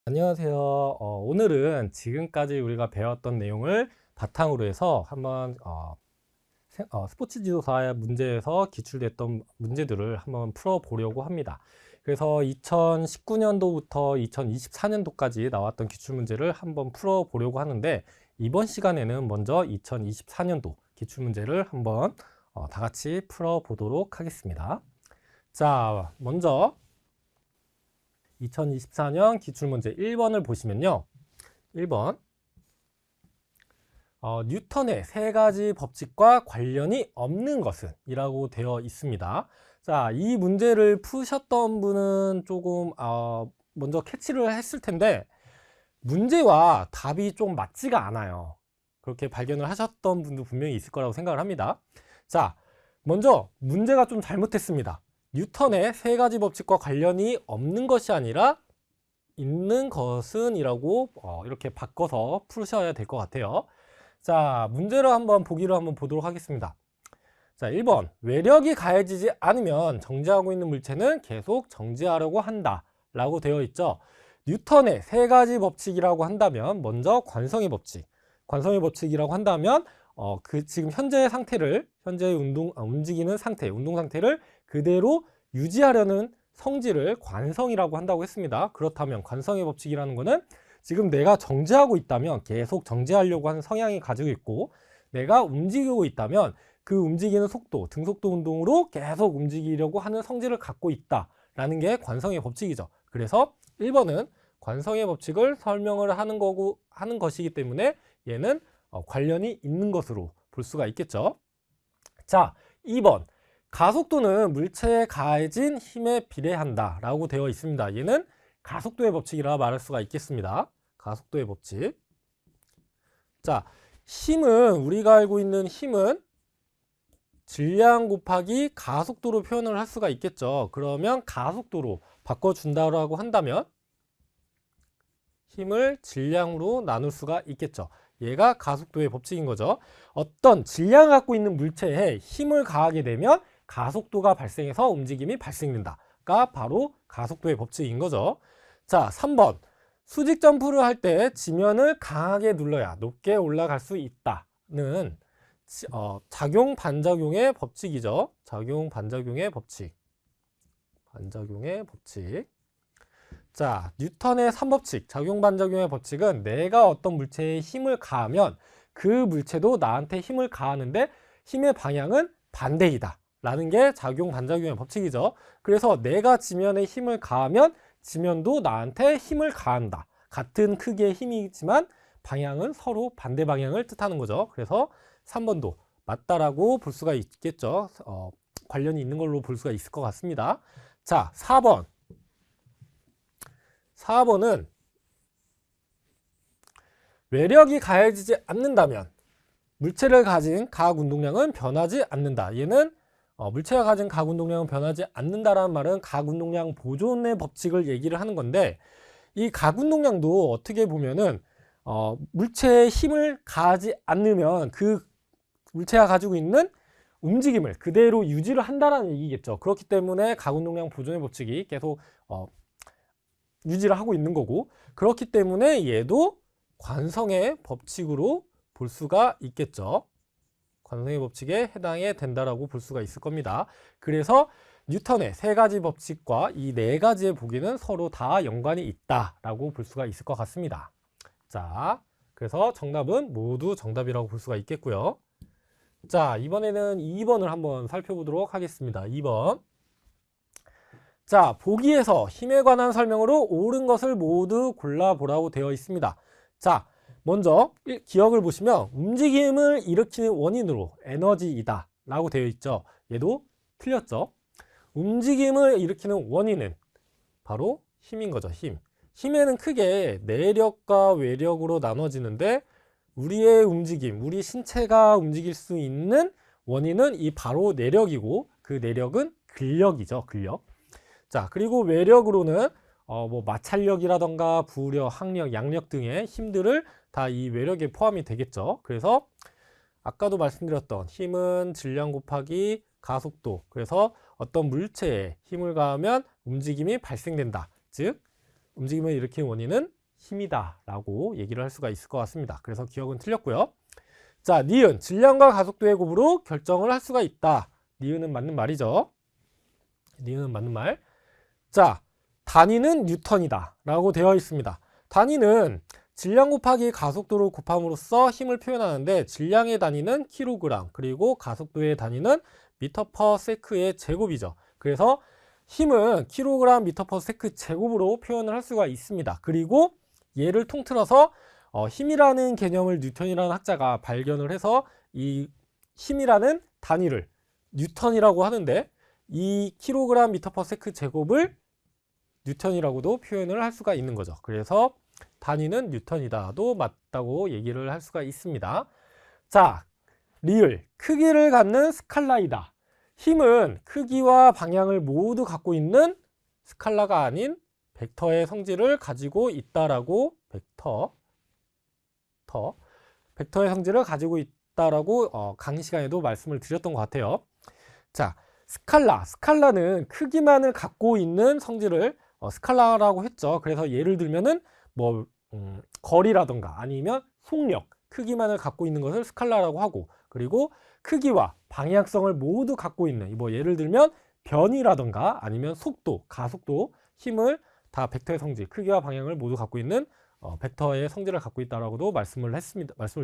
안녕하세요. 오늘은 지금까지 우리가 배웠던 내용을 바탕으로 해서 한번 스포츠 지도사의 문제에서 기출됐던 문제들을 한번 풀어보려고 합니다. 그래서 2019년도부터 2024년도까지 나왔던 기출문제를 한번 풀어보려고 하는데, 이번 시간에는 먼저 2024년도 기출문제를 한번 다 같이 풀어보도록 하겠습니다. 자, 먼저 2024년 기출문제 1번을 보시면요. 1번 뉴턴의 세 가지 법칙과 관련이 없는 것은 이라고 되어 있습니다. 자, 이 문제를 푸셨던 분은 조금 먼저 캐치를 했을 텐데 문제와 답이 좀 맞지가 않아요. 그렇게 발견을 하셨던 분도 분명히 있을 거라고 생각을 합니다. 자, 먼저 문제가 좀 잘못했습니다. 뉴턴의 세 가지 법칙과 관련이 없는 것이 아니라 있는 것은 이라고 이렇게 바꿔서 푸셔야 될 것 같아요. 자, 문제를 한번 보도록 하겠습니다. 자, 1번 외력이 가해지지 않으면 정지하고 있는 물체는 계속 정지하려고 한다 라고 되어 있죠. 뉴턴의 세 가지 법칙이라고 한다면 먼저 관성의 법칙이라고 한다면 지금 현재의 상태를 움직이는 상태, 운동 상태를 그대로 유지하려는 성질을 관성이라고 한다고 했습니다. 그렇다면 관성의 법칙이라는 것은 지금 내가 정지하고 있다면 계속 정지하려고 하는 성향이 가지고 있고, 내가 움직이고 있다면 그 움직이는 속도, 등속도 운동으로 계속 움직이려고 하는 성질을 갖고 있다라는 게 관성의 법칙이죠. 그래서 1번은 관성의 법칙을 설명을 하는 것이기 때문에 얘는 관련이 있는 것으로 볼 수가 있겠죠. 자, 2번 가속도는 물체에 가해진 힘에 비례한다 라고 되어 있습니다. 얘는 가속도의 법칙이라 말할 수가 있겠습니다. 가속도의 법칙. 자, 우리가 알고 있는 힘은 질량 곱하기 가속도로 표현을 할 수가 있겠죠. 그러면 가속도로 바꿔준다고 한다면 힘을 질량으로 나눌 수가 있겠죠. 얘가 가속도의 법칙인 거죠. 어떤 질량을 갖고 있는 물체에 힘을 가하게 되면 가속도가 발생해서 움직임이 발생된다가 바로 가속도의 법칙인 거죠. 자, 3번 수직 점프를 할 때 지면을 강하게 눌러야 높게 올라갈 수 있다는 작용 반작용의 법칙이죠. 작용 반작용의 법칙. 자, 뉴턴의 3법칙, 작용 반작용의 법칙은 내가 어떤 물체에 힘을 가하면 그 물체도 나한테 힘을 가하는데 힘의 방향은 반대이다 라는 게 작용 반작용의 법칙이죠. 그래서 내가 지면에 힘을 가하면 지면도 나한테 힘을 가한다. 같은 크기의 힘이지만 방향은 서로 반대 방향을 뜻하는 거죠. 그래서 3번도 맞다라고 볼 수가 있겠죠. 관련이 있는 걸로 볼 수가 있을 것 같습니다. 자, 4번은 외력이 가해지지 않는다면 물체를 가진 가학 운동량은 변하지 않는다. 얘는 물체가 가진 가학 운동량은 변하지 않는다라는 말은 가학 운동량 보존의 법칙을 얘기를 하는 건데, 이 가학 운동량도 어떻게 보면은 물체에 힘을 가하지 않으면 그 물체가 가지고 있는 움직임을 그대로 유지를 한다라는 얘기겠죠. 그렇기 때문에 가학 운동량 보존의 법칙이 계속 유지를 하고 있는 거고, 그렇기 때문에 얘도 관성의 법칙으로 볼 수가 있겠죠. 관성의 법칙에 해당이 된다라고 볼 수가 있을 겁니다. 그래서 뉴턴의 세 가지 법칙과 이 네 가지의 보기는 서로 다 연관이 있다라고 볼 수가 있을 것 같습니다. 자, 그래서 정답은 모두 정답이라고 볼 수가 있겠고요. 자, 이번에는 2번을 한번 살펴보도록 하겠습니다. 2번. 자, 보기에서 힘에 관한 설명으로 옳은 것을 모두 골라보라고 되어 있습니다. 자, 먼저 기억을 보시면 움직임을 일으키는 원인으로 에너지이다 라고 되어 있죠. 얘도 틀렸죠. 움직임을 일으키는 원인은 바로 힘인 거죠. 힘에는 크게 내력과 외력으로 나눠지는데, 우리의 움직임, 우리 신체가 움직일 수 있는 원인은 이 바로 내력이고, 그 내력은 근력이죠. 근력. 자, 그리고 외력으로는 마찰력이라던가 부력, 항력, 양력 등의 힘들을 다 이 외력에 포함이 되겠죠. 그래서 아까도 말씀드렸던 힘은 질량 곱하기 가속도. 그래서 어떤 물체에 힘을 가하면 움직임이 발생된다. 즉, 움직임을 일으키는 원인은 힘이다 라고 얘기를 할 수가 있을 것 같습니다. 그래서 기억은 틀렸고요. 자, 니은 질량과 가속도의 곱으로 결정을 할 수가 있다. 니은은 맞는 말이죠. 니은은 맞는 말. 자, 단위는 뉴턴이다 라고 되어 있습니다. 단위는 질량 곱하기 가속도를 곱함으로써 힘을 표현하는데, 질량의 단위는 킬로그램, 그리고 가속도의 단위는 미터 퍼 세크의 제곱이죠. 그래서 힘은 킬로그램 미터 퍼 세크 제곱으로 표현을 할 수가 있습니다. 그리고 얘를 통틀어서 힘이라는 개념을 뉴턴이라는 학자가 발견을 해서 이 힘이라는 단위를 뉴턴이라고 하는데, 이 킬로그램 미터 퍼 세크 제곱을 뉴턴이라고도 표현을 할 수가 있는 거죠. 그래서 단위는 뉴턴이다도 맞다고 얘기를 할 수가 있습니다. 자, 리을 크기를 갖는 스칼라이다. 힘은 크기와 방향을 모두 갖고 있는 스칼라가 아닌 벡터의 성질을 가지고 있다라고 벡터의 성질을 가지고 있다라고 강의 시간에도 말씀을 드렸던 것 같아요. 자, 스칼라는 크기만을 갖고 있는 성질을 스칼라라고 했죠. 그래서 예를 들면은 뭐 거리라던가 아니면 속력, 크기만을 갖고 있는 것을 스칼라라고 하고, 그리고 크기와 방향성을 모두 갖고 있는 뭐 예를 들면 변이라던가 아니면 속도, 가속도, 힘을 다 벡터의 성질, 크기와 방향을 모두 갖고 있는 벡터의 성질을 갖고 있다라고도 말씀을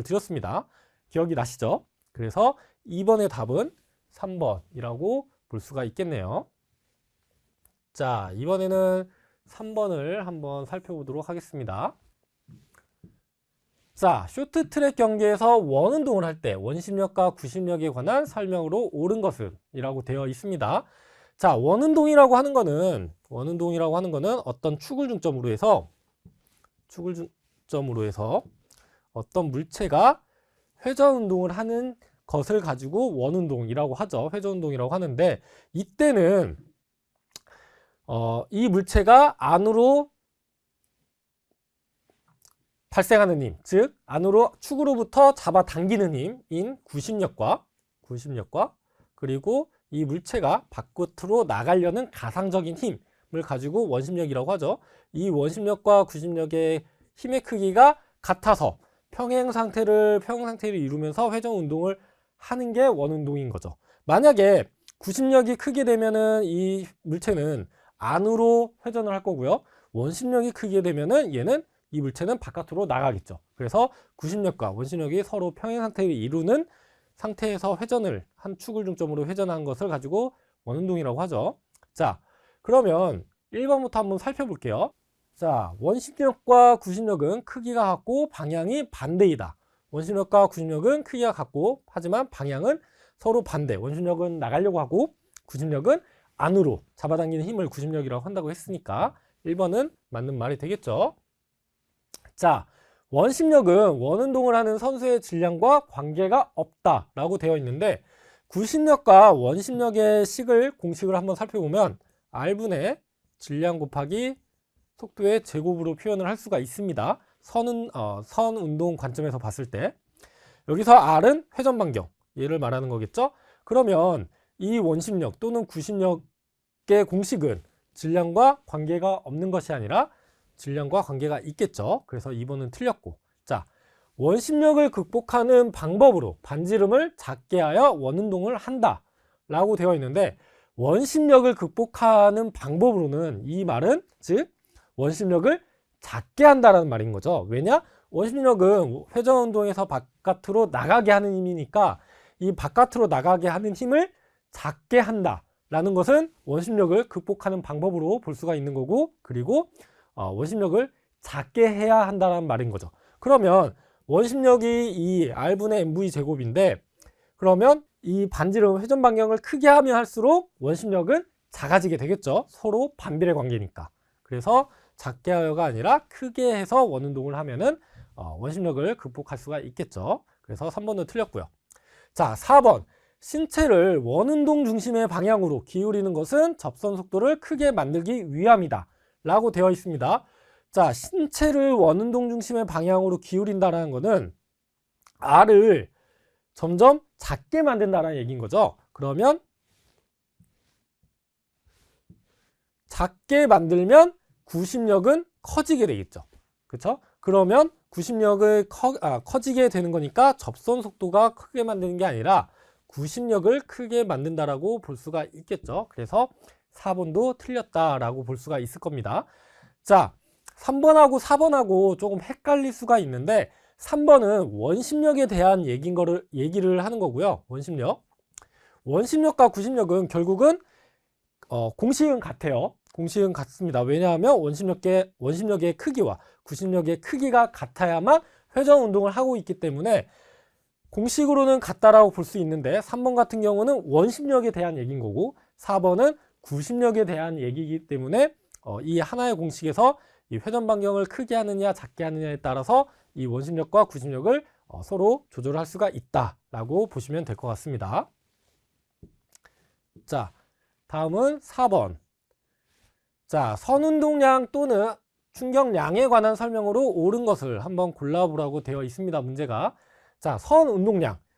드렸습니다. 기억이 나시죠? 그래서 2번의 답은 3번이라고 볼 수가 있겠네요. 자, 이번에는 3번을 한번 살펴보도록 하겠습니다. 자, 쇼트트랙 경기에서 원운동을 할 때 원심력과 구심력에 관한 설명으로 옳은 것은 이라고 되어 있습니다. 자, 원운동이라고 하는 거는 어떤 축을 중점으로 해서 어떤 물체가 회전 운동을 하는 것을 가지고 원운동이라고 하죠. 회전 운동이라고 하는데, 이때는 이 물체가 안으로 발생하는 힘, 즉 안으로 축으로부터 잡아당기는 힘인 구심력과 그리고 이 물체가 바깥으로 나가려는 가상적인 힘을 가지고 원심력이라고 하죠. 이 원심력과 구심력의 힘의 크기가 같아서 평행 상태를 이루면서 회전 운동을 하는 게 원운동인 거죠. 만약에 구심력이 크게 되면은 이 물체는 안으로 회전을 할 거고요. 원심력이 크게 되면은 이 물체는 바깥으로 나가겠죠. 그래서 구심력과 원심력이 서로 평행 상태를 이루는 상태에서 회전을 한 축을 중점으로 회전한 것을 가지고 원운동이라고 하죠. 자, 그러면 1번부터 한번 살펴볼게요. 자, 원심력과 구심력은 크기가 같고 방향이 반대이다. 원심력과 구심력은 크기가 같고 하지만 방향은 서로 반대. 원심력은 나가려고 하고 구심력은 안으로 잡아당기는 힘을 구심력이라고 한다고 했으니까 1번은 맞는 말이 되겠죠. 자, 원심력은 원운동을 하는 선수의 질량과 관계가 없다라고 되어 있는데, 구심력과 원심력의 공식을 한번 살펴보면 R분의 질량 곱하기 속도의 제곱으로 표현을 할 수가 있습니다. 선 운동 관점에서 봤을 때 여기서 R은 회전 반경, 얘를 말하는 거겠죠. 그러면 이 원심력 또는 구심력의 공식은 질량과 관계가 없는 것이 아니라 질량과 관계가 있겠죠. 그래서 2번은 틀렸고, 자, 원심력을 극복하는 방법으로 반지름을 작게 하여 원운동을 한다 라고 되어 있는데, 원심력을 극복하는 방법으로는 이 말은 즉 원심력을 작게 한다라는 말인 거죠. 왜냐? 원심력은 회전 운동에서 바깥으로 나가게 하는 힘이니까 이 바깥으로 나가게 하는 힘을 작게 한다 라는 것은 원심력을 극복하는 방법으로 볼 수가 있는 거고, 그리고 원심력을 작게 해야 한다는 말인 거죠. 그러면 원심력이 이 R분의 mv 제곱인데, 그러면 이 반지름 회전 반경을 크게 하면 할수록 원심력은 작아지게 되겠죠. 서로 반비례 관계니까. 그래서 작게 하여가 아니라 크게 해서 원운동을 하면은 원심력을 극복할 수가 있겠죠. 그래서 3번도 틀렸고요. 자, 4번. 신체를 원운동 중심의 방향으로 기울이는 것은 접선 속도를 크게 만들기 위함이다 라고 되어 있습니다. 자, 신체를 원운동 중심의 방향으로 기울인다는 것은 R을 점점 작게 만든다는 얘기인 거죠. 그러면 작게 만들면 구심력은 커지게 되겠죠. 그쵸? 그러면 구심력을 커지게 되는 거니까 접선 속도가 크게 만드는 게 아니라 구심력을 크게 만든다라고 볼 수가 있겠죠. 그래서 4번도 틀렸다라고 볼 수가 있을 겁니다. 자, 3번하고 4번하고 조금 헷갈릴 수가 있는데 3번은 원심력에 대한 얘기를 하는 거고요. 원심력과 구심력은 결국은 공식은 같아요. 공식은 같습니다. 왜냐하면 원심력의 크기와 구심력의 크기가 같아야만 회전 운동을 하고 있기 때문에 공식으로는 같다라고 볼 수 있는데 3번 같은 경우는 원심력에 대한 얘기인 거고 4번은 구심력에 대한 얘기이기 때문에 이 하나의 공식에서 이 회전 반경을 크게 하느냐 작게 하느냐에 따라서 이 원심력과 구심력을 서로 조절할 수가 있다라고 보시면 될 것 같습니다. 자, 다음은 4번. 자, 선운동량 또는 충격량에 관한 설명으로 옳은 것을 한번 골라보라고 되어 있습니다. 문제가. 자,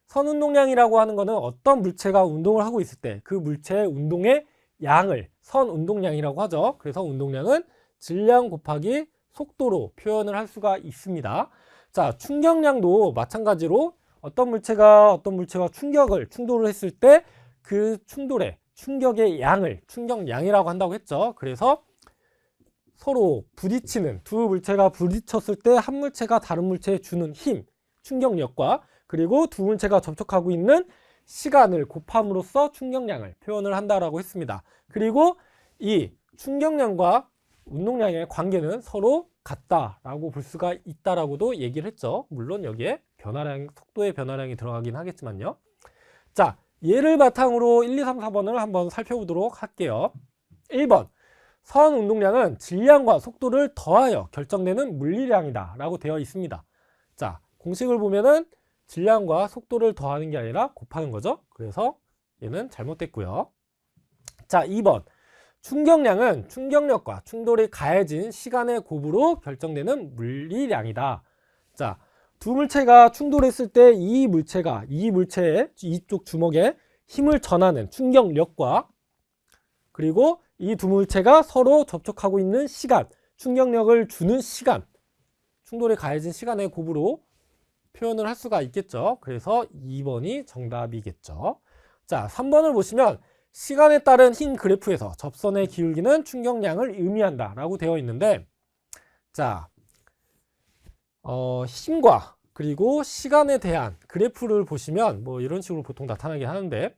선운동량이라고 하는 것은 어떤 물체가 운동을 하고 있을 때 그 물체의 운동의 양을 선운동량이라고 하죠. 그래서 운동량은 질량 곱하기 속도로 표현을 할 수가 있습니다. 자, 충격량도 마찬가지로 어떤 물체가 충돌을 했을 때 그 충격의 양을 충격량이라고 한다고 했죠. 그래서 서로 부딪히는 두 물체가 부딪혔을 때 한 물체가 다른 물체에 주는 힘, 충격력과 그리고 두 물체가 접촉하고 있는 시간을 곱함으로써 충격량을 표현을 한다라고 했습니다. 그리고 이 충격량과 운동량의 관계는 서로 같다라고 볼 수가 있다라고도 얘기를 했죠. 물론 여기에 속도의 변화량이 들어가긴 하겠지만요. 자, 얘를 바탕으로 1, 2, 3, 4번을 한번 살펴보도록 할게요. 1번, 선 운동량은 질량과 속도를 더하여 결정되는 물리량이다 라고 되어 있습니다. 자, 공식을 보면은 질량과 속도를 더하는 게 아니라 곱하는 거죠. 그래서 얘는 잘못됐고요. 자, 2번, 충격량은 충격력과 충돌이 가해진 시간의 곱으로 결정되는 물리량이다. 자, 두 물체가 충돌했을 때 이 물체의 이쪽 주먹에 힘을 전하는 충격력과 그리고 이 두 물체가 서로 접촉하고 있는 시간, 충격력을 주는 시간, 충돌이 가해진 시간의 곱으로 표현을 할 수가 있겠죠. 그래서 2번이 정답이겠죠. 자, 3번을 보시면 시간에 따른 흰 그래프에서 접선의 기울기는 충격량을 의미한다 라고 되어 있는데, 자, 힘과 그리고 시간에 대한 그래프를 보시면 뭐 이런 식으로 보통 나타나긴 하는데,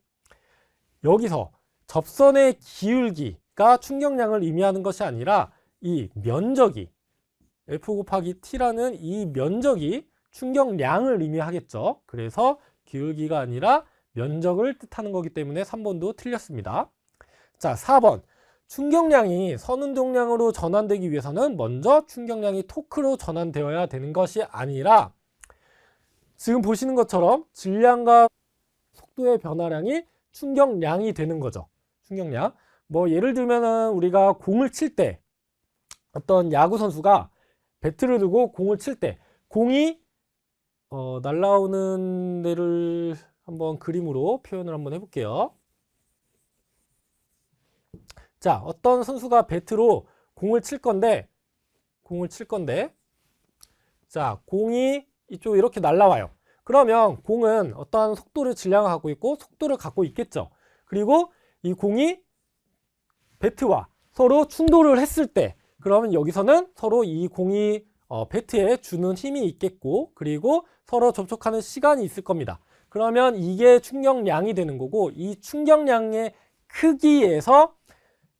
여기서 접선의 기울기가 충격량을 의미하는 것이 아니라 이 면적이 F 곱하기 T라는 이 면적이 충격량을 의미하겠죠. 그래서 기울기가 아니라 면적을 뜻하는 거기 때문에 3번도 틀렸습니다. 자, 4번. 충격량이 선운동량으로 전환되기 위해서는 먼저 충격량이 토크로 전환되어야 되는 것이 아니라 지금 보시는 것처럼 질량과 속도의 변화량이 충격량이 되는 거죠. 충격량. 뭐 예를 들면은 우리가 공을 칠 때 어떤 야구 선수가 배트를 들고 공을 칠 때 공이 날아오는 데를 한번 그림으로 표현을 한번 해볼게요. 자, 어떤 선수가 배트로 공을 칠 건데, 자, 공이 이쪽 이렇게 날아와요. 그러면 공은 어떠한 속도를 질량하고 있고 속도를 갖고 있겠죠. 그리고 이 공이 배트와 서로 충돌을 했을 때, 그러면 여기서는 서로 이 공이 배트에 주는 힘이 있겠고, 그리고 서로 접촉하는 시간이 있을 겁니다. 그러면 이게 충격량이 되는 거고, 이 충격량의 크기에서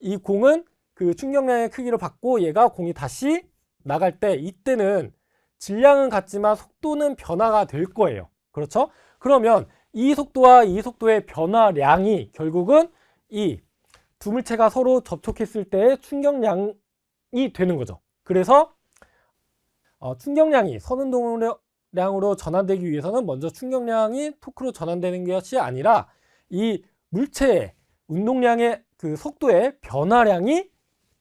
이 공은 그 충격량의 크기를 받고 얘가 공이 다시 나갈 때 이때는 질량은 같지만 속도는 변화가 될 거예요. 그렇죠? 그러면 이 속도와 이 속도의 변화량이 결국은 이 두 물체가 서로 접촉했을 때의 충격량이 되는 거죠. 그래서 충격량이 선운동량으로 전환되기 위해서는 먼저 충격량이 토크로 전환되는 것이 아니라 이 물체의 운동량의 그 속도의 변화량이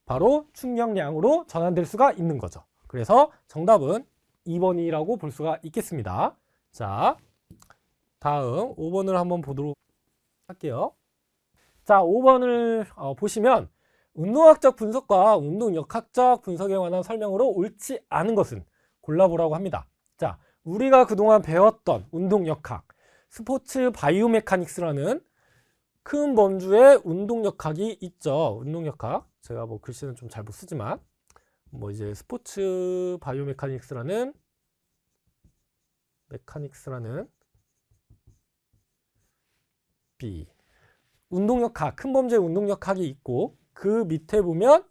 바로 충격량으로 전환될 수가 있는 거죠. 그래서 정답은 2번이라고 볼 수가 있겠습니다. 자, 다음 5번을 한번 보도록 할게요. 자, 5번을 보시면 운동학적 분석과 운동역학적 분석에 관한 설명으로 옳지 않은 것은 골라보라고 합니다. 자, 우리가 그동안 배웠던 운동역학, 스포츠 바이오메카닉스라는 큰 범주의 운동역학이 있죠. 운동역학. 제가 뭐 글씨는 좀 잘 못 쓰지만, 뭐 이제 스포츠 바이오메카닉스라는 B 운동역학, 큰 범죄의 운동역학이 있고, 그 밑에 보면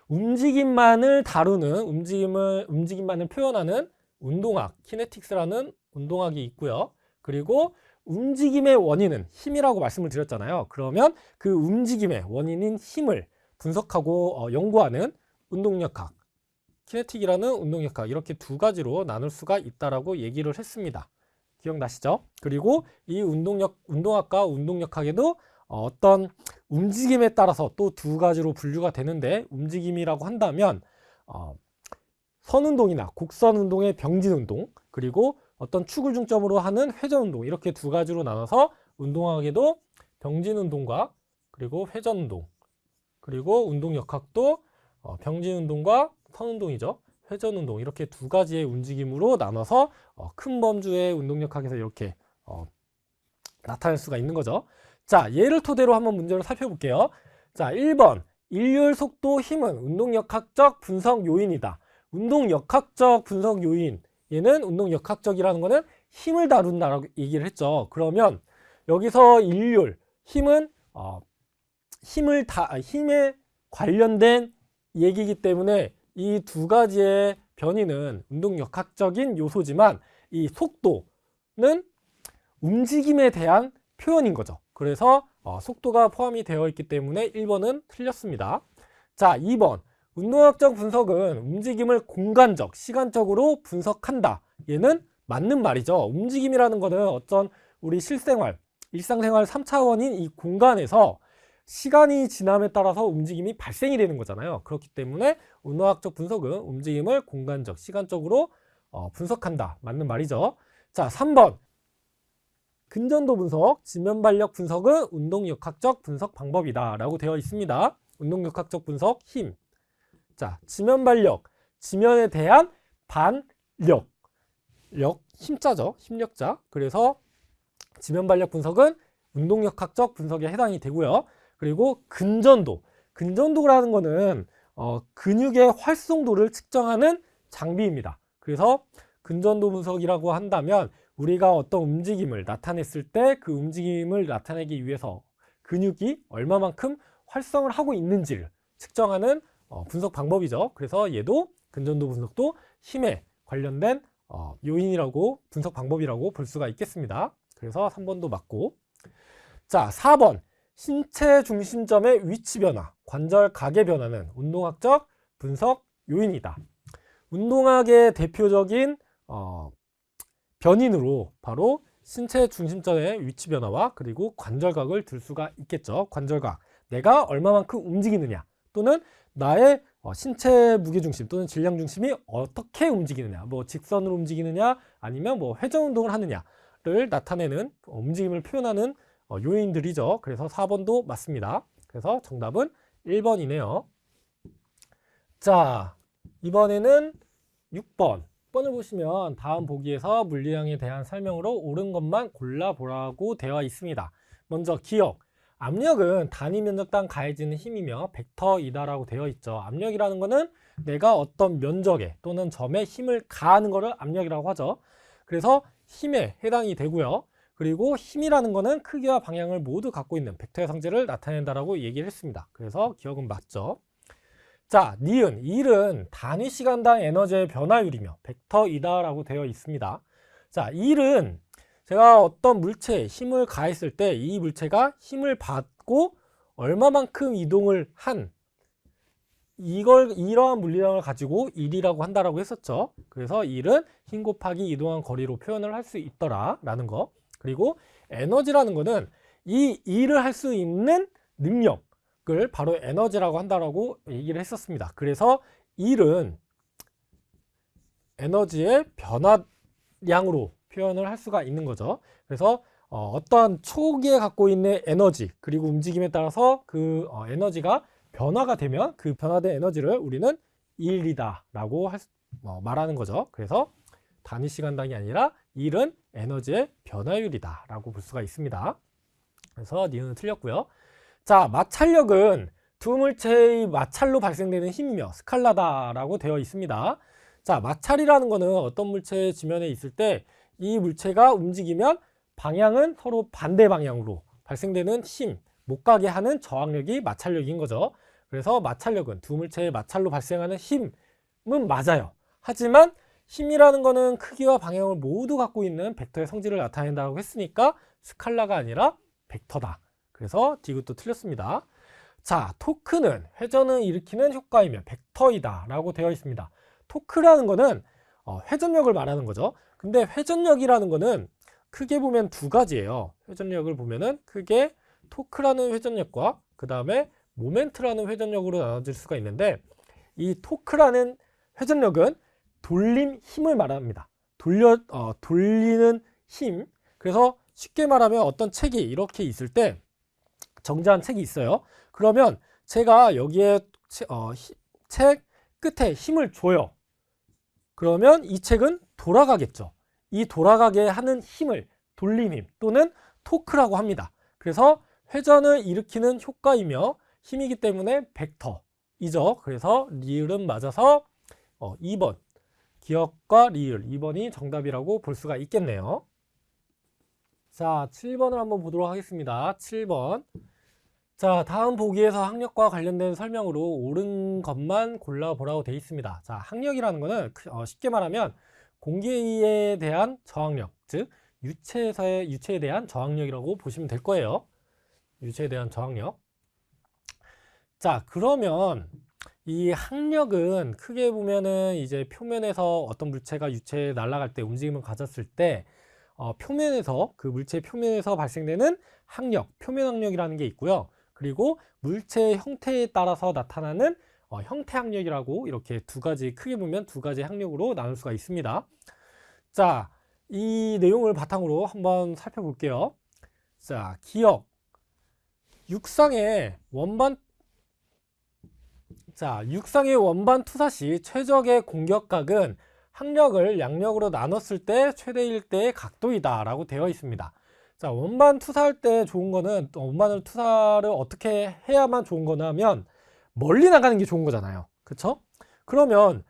움직임만을 다루는, 움직임만을 표현하는 운동학, 키네틱스라는 운동학이 있고요. 그리고 움직임의 원인은 힘이라고 말씀을 드렸잖아요. 그러면 그 움직임의 원인인 힘을 분석하고 연구하는 운동역학, 키네틱이라는 운동역학, 이렇게 두 가지로 나눌 수가 있다라고 얘기를 했습니다. 기억나시죠? 그리고 이 운동학과 운동역학에도 어떤 움직임에 따라서 또 두 가지로 분류가 되는데, 움직임이라고 한다면 선운동이나 곡선운동의 병진운동, 그리고 어떤 축을 중점으로 하는 회전운동, 이렇게 두 가지로 나눠서 운동학에도 병진운동과 그리고 회전운동, 그리고 운동역학도 병진운동과 선운동이죠. 회전운동, 이렇게 두 가지의 움직임으로 나눠서 큰 범주의 운동역학에서 이렇게 나타낼 수가 있는 거죠. 자, 얘를 토대로 한번 문제를 살펴볼게요. 자, 1번 일률, 속도, 힘은 운동역학적 분석 요인이다. 운동역학적 분석 요인, 얘는 운동역학적이라는 거는 힘을 다룬다라고 얘기를 했죠. 그러면 여기서 일률, 힘은 힘에 관련된 얘기이기 때문에 이 두 가지의 변이는 운동역학적인 요소지만, 이 속도는 움직임에 대한 표현인 거죠. 그래서 속도가 포함이 되어 있기 때문에 1번은 틀렸습니다. 자, 2번 운동학적 분석은 움직임을 공간적, 시간적으로 분석한다. 얘는 맞는 말이죠. 움직임이라는 거는 어떤 우리 실생활, 일상생활 3차원인 이 공간에서 시간이 지남에 따라서 움직임이 발생이 되는 거잖아요. 그렇기 때문에 운동학적 분석은 움직임을 공간적, 시간적으로 분석한다. 맞는 말이죠. 자, 3번 근전도 분석, 지면발력 분석은 운동역학적 분석 방법이다 라고 되어 있습니다. 운동역학적 분석, 힘. 자, 지면발력, 지면에 대한 반력, 힘자죠. 힘력자. 그래서 지면발력 분석은 운동역학적 분석에 해당이 되고요. 그리고 근전도, 근전도라는 거는 근육의 활성도를 측정하는 장비입니다. 그래서 근전도 분석이라고 한다면 우리가 어떤 움직임을 나타냈을 때 그 움직임을 나타내기 위해서 근육이 얼마만큼 활성을 하고 있는지를 측정하는 분석 방법이죠. 그래서 얘도 근전도 분석도 힘에 관련된 요인이라고, 분석 방법이라고 볼 수가 있겠습니다. 그래서 3번도 맞고. 자, 4번 신체 중심점의 위치 변화, 관절 각의 변화는 운동학적 분석 요인이다. 운동학의 대표적인 변인으로 바로 신체 중심점의 위치 변화와 그리고 관절각을 들 수가 있겠죠. 관절각, 내가 얼마만큼 움직이느냐, 또는 나의 신체 무게중심 또는 질량중심이 어떻게 움직이느냐, 뭐 직선으로 움직이느냐 아니면 뭐 회전 운동을 하느냐를 나타내는, 움직임을 표현하는 요인들이죠. 그래서 4번도 맞습니다. 그래서 정답은 1번이네요. 자, 이번에는 6번. 6번을 보시면 다음 보기에서 물리량에 대한 설명으로 옳은 것만 골라보라고 되어 있습니다. 먼저 기억. 압력은 단위 면적당 가해지는 힘이며 벡터이다라고 되어 있죠. 압력이라는 거는 내가 어떤 면적에 또는 점에 힘을 가하는 것을 압력이라고 하죠. 그래서 힘에 해당이 되고요. 그리고 힘이라는 거는 크기와 방향을 모두 갖고 있는 벡터의 성질을 나타낸다라고 얘기를 했습니다. 그래서 기억은 맞죠. 자, 니은, 일은 단위 시간당 에너지의 변화율이며 벡터이다라고 되어 있습니다. 자, 일은 제가 어떤 물체에 힘을 가했을 때 이 물체가 힘을 받고 얼마만큼 이동을 한, 이러한 물리량을 가지고 일이라고 한다라고 했었죠. 그래서 일은 힘 곱하기 이동한 거리로 표현을 할 수 있더라라는 거. 그리고 에너지라는 거는 이 일을 할 수 있는 능력을 바로 에너지라고 한다라고 얘기를 했었습니다. 그래서 일은 에너지의 변화량으로 표현을 할 수가 있는 거죠. 그래서 어떠한 초기에 갖고 있는 에너지, 그리고 움직임에 따라서 그 에너지가 변화가 되면 그 변화된 에너지를 우리는 일이다 라고 말하는 거죠. 그래서 단위 시간당이 아니라 일은 에너지의 변화율이다 라고 볼 수가 있습니다. 그래서 니은은 틀렸고요. 자, 마찰력은 두 물체의 마찰로 발생되는 힘이며 스칼라다 라고 되어 있습니다. 자, 마찰이라는 거는 어떤 물체의 지면에 있을 때 이 물체가 움직이면 방향은 서로 반대 방향으로 발생되는 힘, 못 가게 하는 저항력이 마찰력인 거죠. 그래서 마찰력은 두 물체의 마찰로 발생하는 힘은 맞아요. 하지만 힘이라는 거는 크기와 방향을 모두 갖고 있는 벡터의 성질을 나타낸다고 했으니까 스칼라가 아니라 벡터다. 그래서 디귿도 틀렸습니다. 자, 토크는 회전을 일으키는 효과이며 벡터이다 라고 되어 있습니다. 토크라는 거는 회전력을 말하는 거죠. 근데 회전력이라는 거는 크게 보면 두 가지예요. 회전력을 보면은 크게 토크라는 회전력과 그 다음에 모멘트라는 회전력으로 나눠질 수가 있는데, 이 토크라는 회전력은 돌림 힘을 말합니다. 돌리는 힘. 그래서 쉽게 말하면 어떤 책이 이렇게 있을 때 정자한 책이 있어요. 그러면 제가 여기에 책 끝에 힘을 줘요. 그러면 이 책은 돌아가겠죠. 이 돌아가게 하는 힘을 돌림 힘 또는 토크라고 합니다. 그래서 회전을 일으키는 효과이며 힘이기 때문에 벡터이죠. 그래서 리을은 맞아서 2번 기억과 리을 2번이 정답이라고 볼 수가 있겠네요. 자, 7번을 한번 보도록 하겠습니다. 7번. 자, 다음 보기에서 학력과 관련된 설명으로 옳은 것만 골라보라고 되어 있습니다. 자, 학력이라는 거는 쉽게 말하면 공기에 대한 저항력, 즉 유체에 대한 저항력이라고 보시면 될 거예요. 유체에 대한 저항력. 자, 그러면 이 항력은 크게 보면은 이제 표면에서 어떤 물체가 유체에 날아갈 때 움직임을 가졌을 때 표면에서 그 물체 표면에서 발생되는 항력, 표면 항력이라는 게 있고요. 그리고 물체의 형태에 따라서 나타나는 형태 항력이라고 이렇게 두 가지, 크게 보면 두 가지 항력으로 나눌 수가 있습니다. 자, 이 내용을 바탕으로 한번 살펴볼게요. 자, 기억. 육상의 원반 투사 시 최적의 공격각은 항력을 양력으로 나눴을 때 최대일 때의 각도이다 라고 되어 있습니다. 자, 원반 투사할 때 좋은 거는, 원반을 투사를 어떻게 해야만 좋은 거냐면 멀리 나가는 게 좋은 거잖아요. 그쵸? 그러면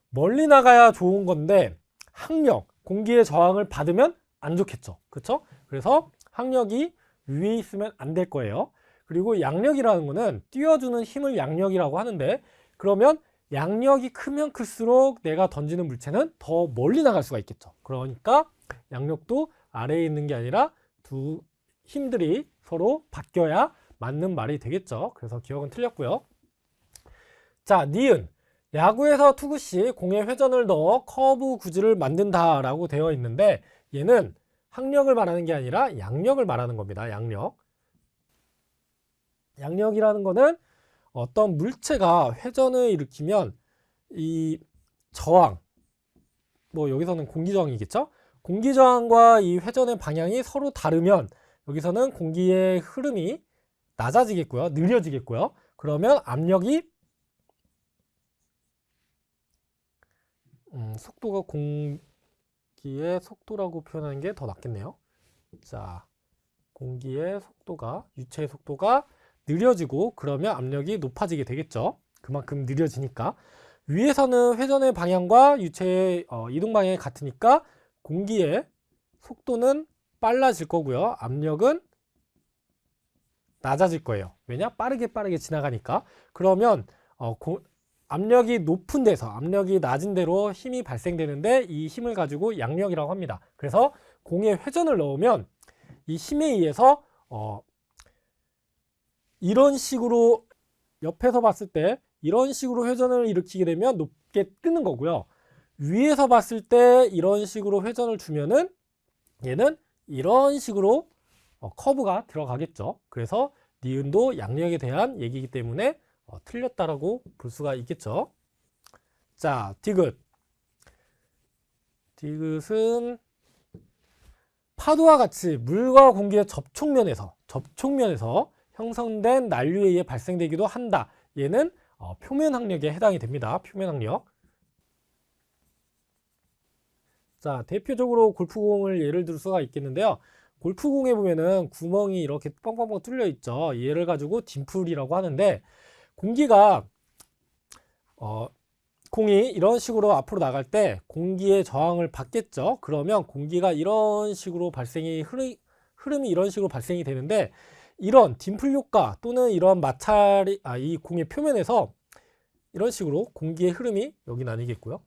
멀리 나가야 좋은 건데 항력, 공기의 저항을 받으면 안 좋겠죠. 그쵸? 그래서 항력이 위에 있으면 안 될 거예요. 그리고 양력이라는 거는 띄워주는 힘을 양력이라고 하는데, 그러면 양력이 크면 클수록 내가 던지는 물체는 더 멀리 나갈 수가 있겠죠. 그러니까 양력도 아래에 있는 게 아니라 두 힘들이 서로 바뀌어야 맞는 말이 되겠죠. 그래서 기억은 틀렸고요. 자, 니은. 야구에서 투구 시 공에 회전을 넣어 커브 구질을 만든다 라고 되어 있는데, 얘는 항력을 말하는 게 아니라 양력을 말하는 겁니다. 양력. 양력이라는 거는 어떤 물체가 회전을 일으키면 이 저항, 뭐 여기서는 공기저항이겠죠? 공기저항과 이 회전의 방향이 서로 다르면 여기서는 공기의 흐름이 낮아지겠고요. 느려지겠고요. 그러면 압력이 속도가 공기의 속도라고 표현하는 게 더 낫겠네요. 자, 공기의 속도가, 유체의 속도가 느려지고 그러면 압력이 높아지게 되겠죠. 그만큼 느려지니까. 위에서는 회전의 방향과 유체의 이동 방향이 같으니까 공기의 속도는 빨라질 거고요. 압력은 낮아질 거예요. 왜냐? 빠르게 지나가니까. 그러면 압력이 높은 데서 압력이 낮은 데로 힘이 발생되는데 이 힘을 가지고 양력이라고 합니다. 그래서 공에 회전을 넣으면 이 힘에 의해서 이런 식으로 옆에서 봤을 때 이런 식으로 회전을 일으키게 되면 높게 뜨는 거고요. 위에서 봤을 때 이런 식으로 회전을 주면은 얘는 이런 식으로 커브가 들어가겠죠. 그래서 니은도 양력에 대한 얘기이기 때문에 틀렸다라고 볼 수가 있겠죠. 자, 디귿. 디귿은 파도와 같이 물과 공기의 접촉면에서 형성된 난류에 의해 발생되기도 한다. 얘는 표면 항력에 해당이 됩니다. 표면 항력. 자, 대표적으로 골프공을 예를 들 수가 있겠는데요. 골프공에 보면은 구멍이 이렇게 뻥뻥뻥 뚫려 있죠. 얘를 가지고 딤플이라고 하는데, 공기가 공이 이런 식으로 앞으로 나갈 때 공기의 저항을 받겠죠. 그러면 공기가 이런 식으로 흐름이 이런 식으로 발생이 되는데, 이런 딤플 효과 또는 이런 마찰이 이 공의 표면에서 이런 식으로 공기의 흐름이, 여기는 아니겠고요,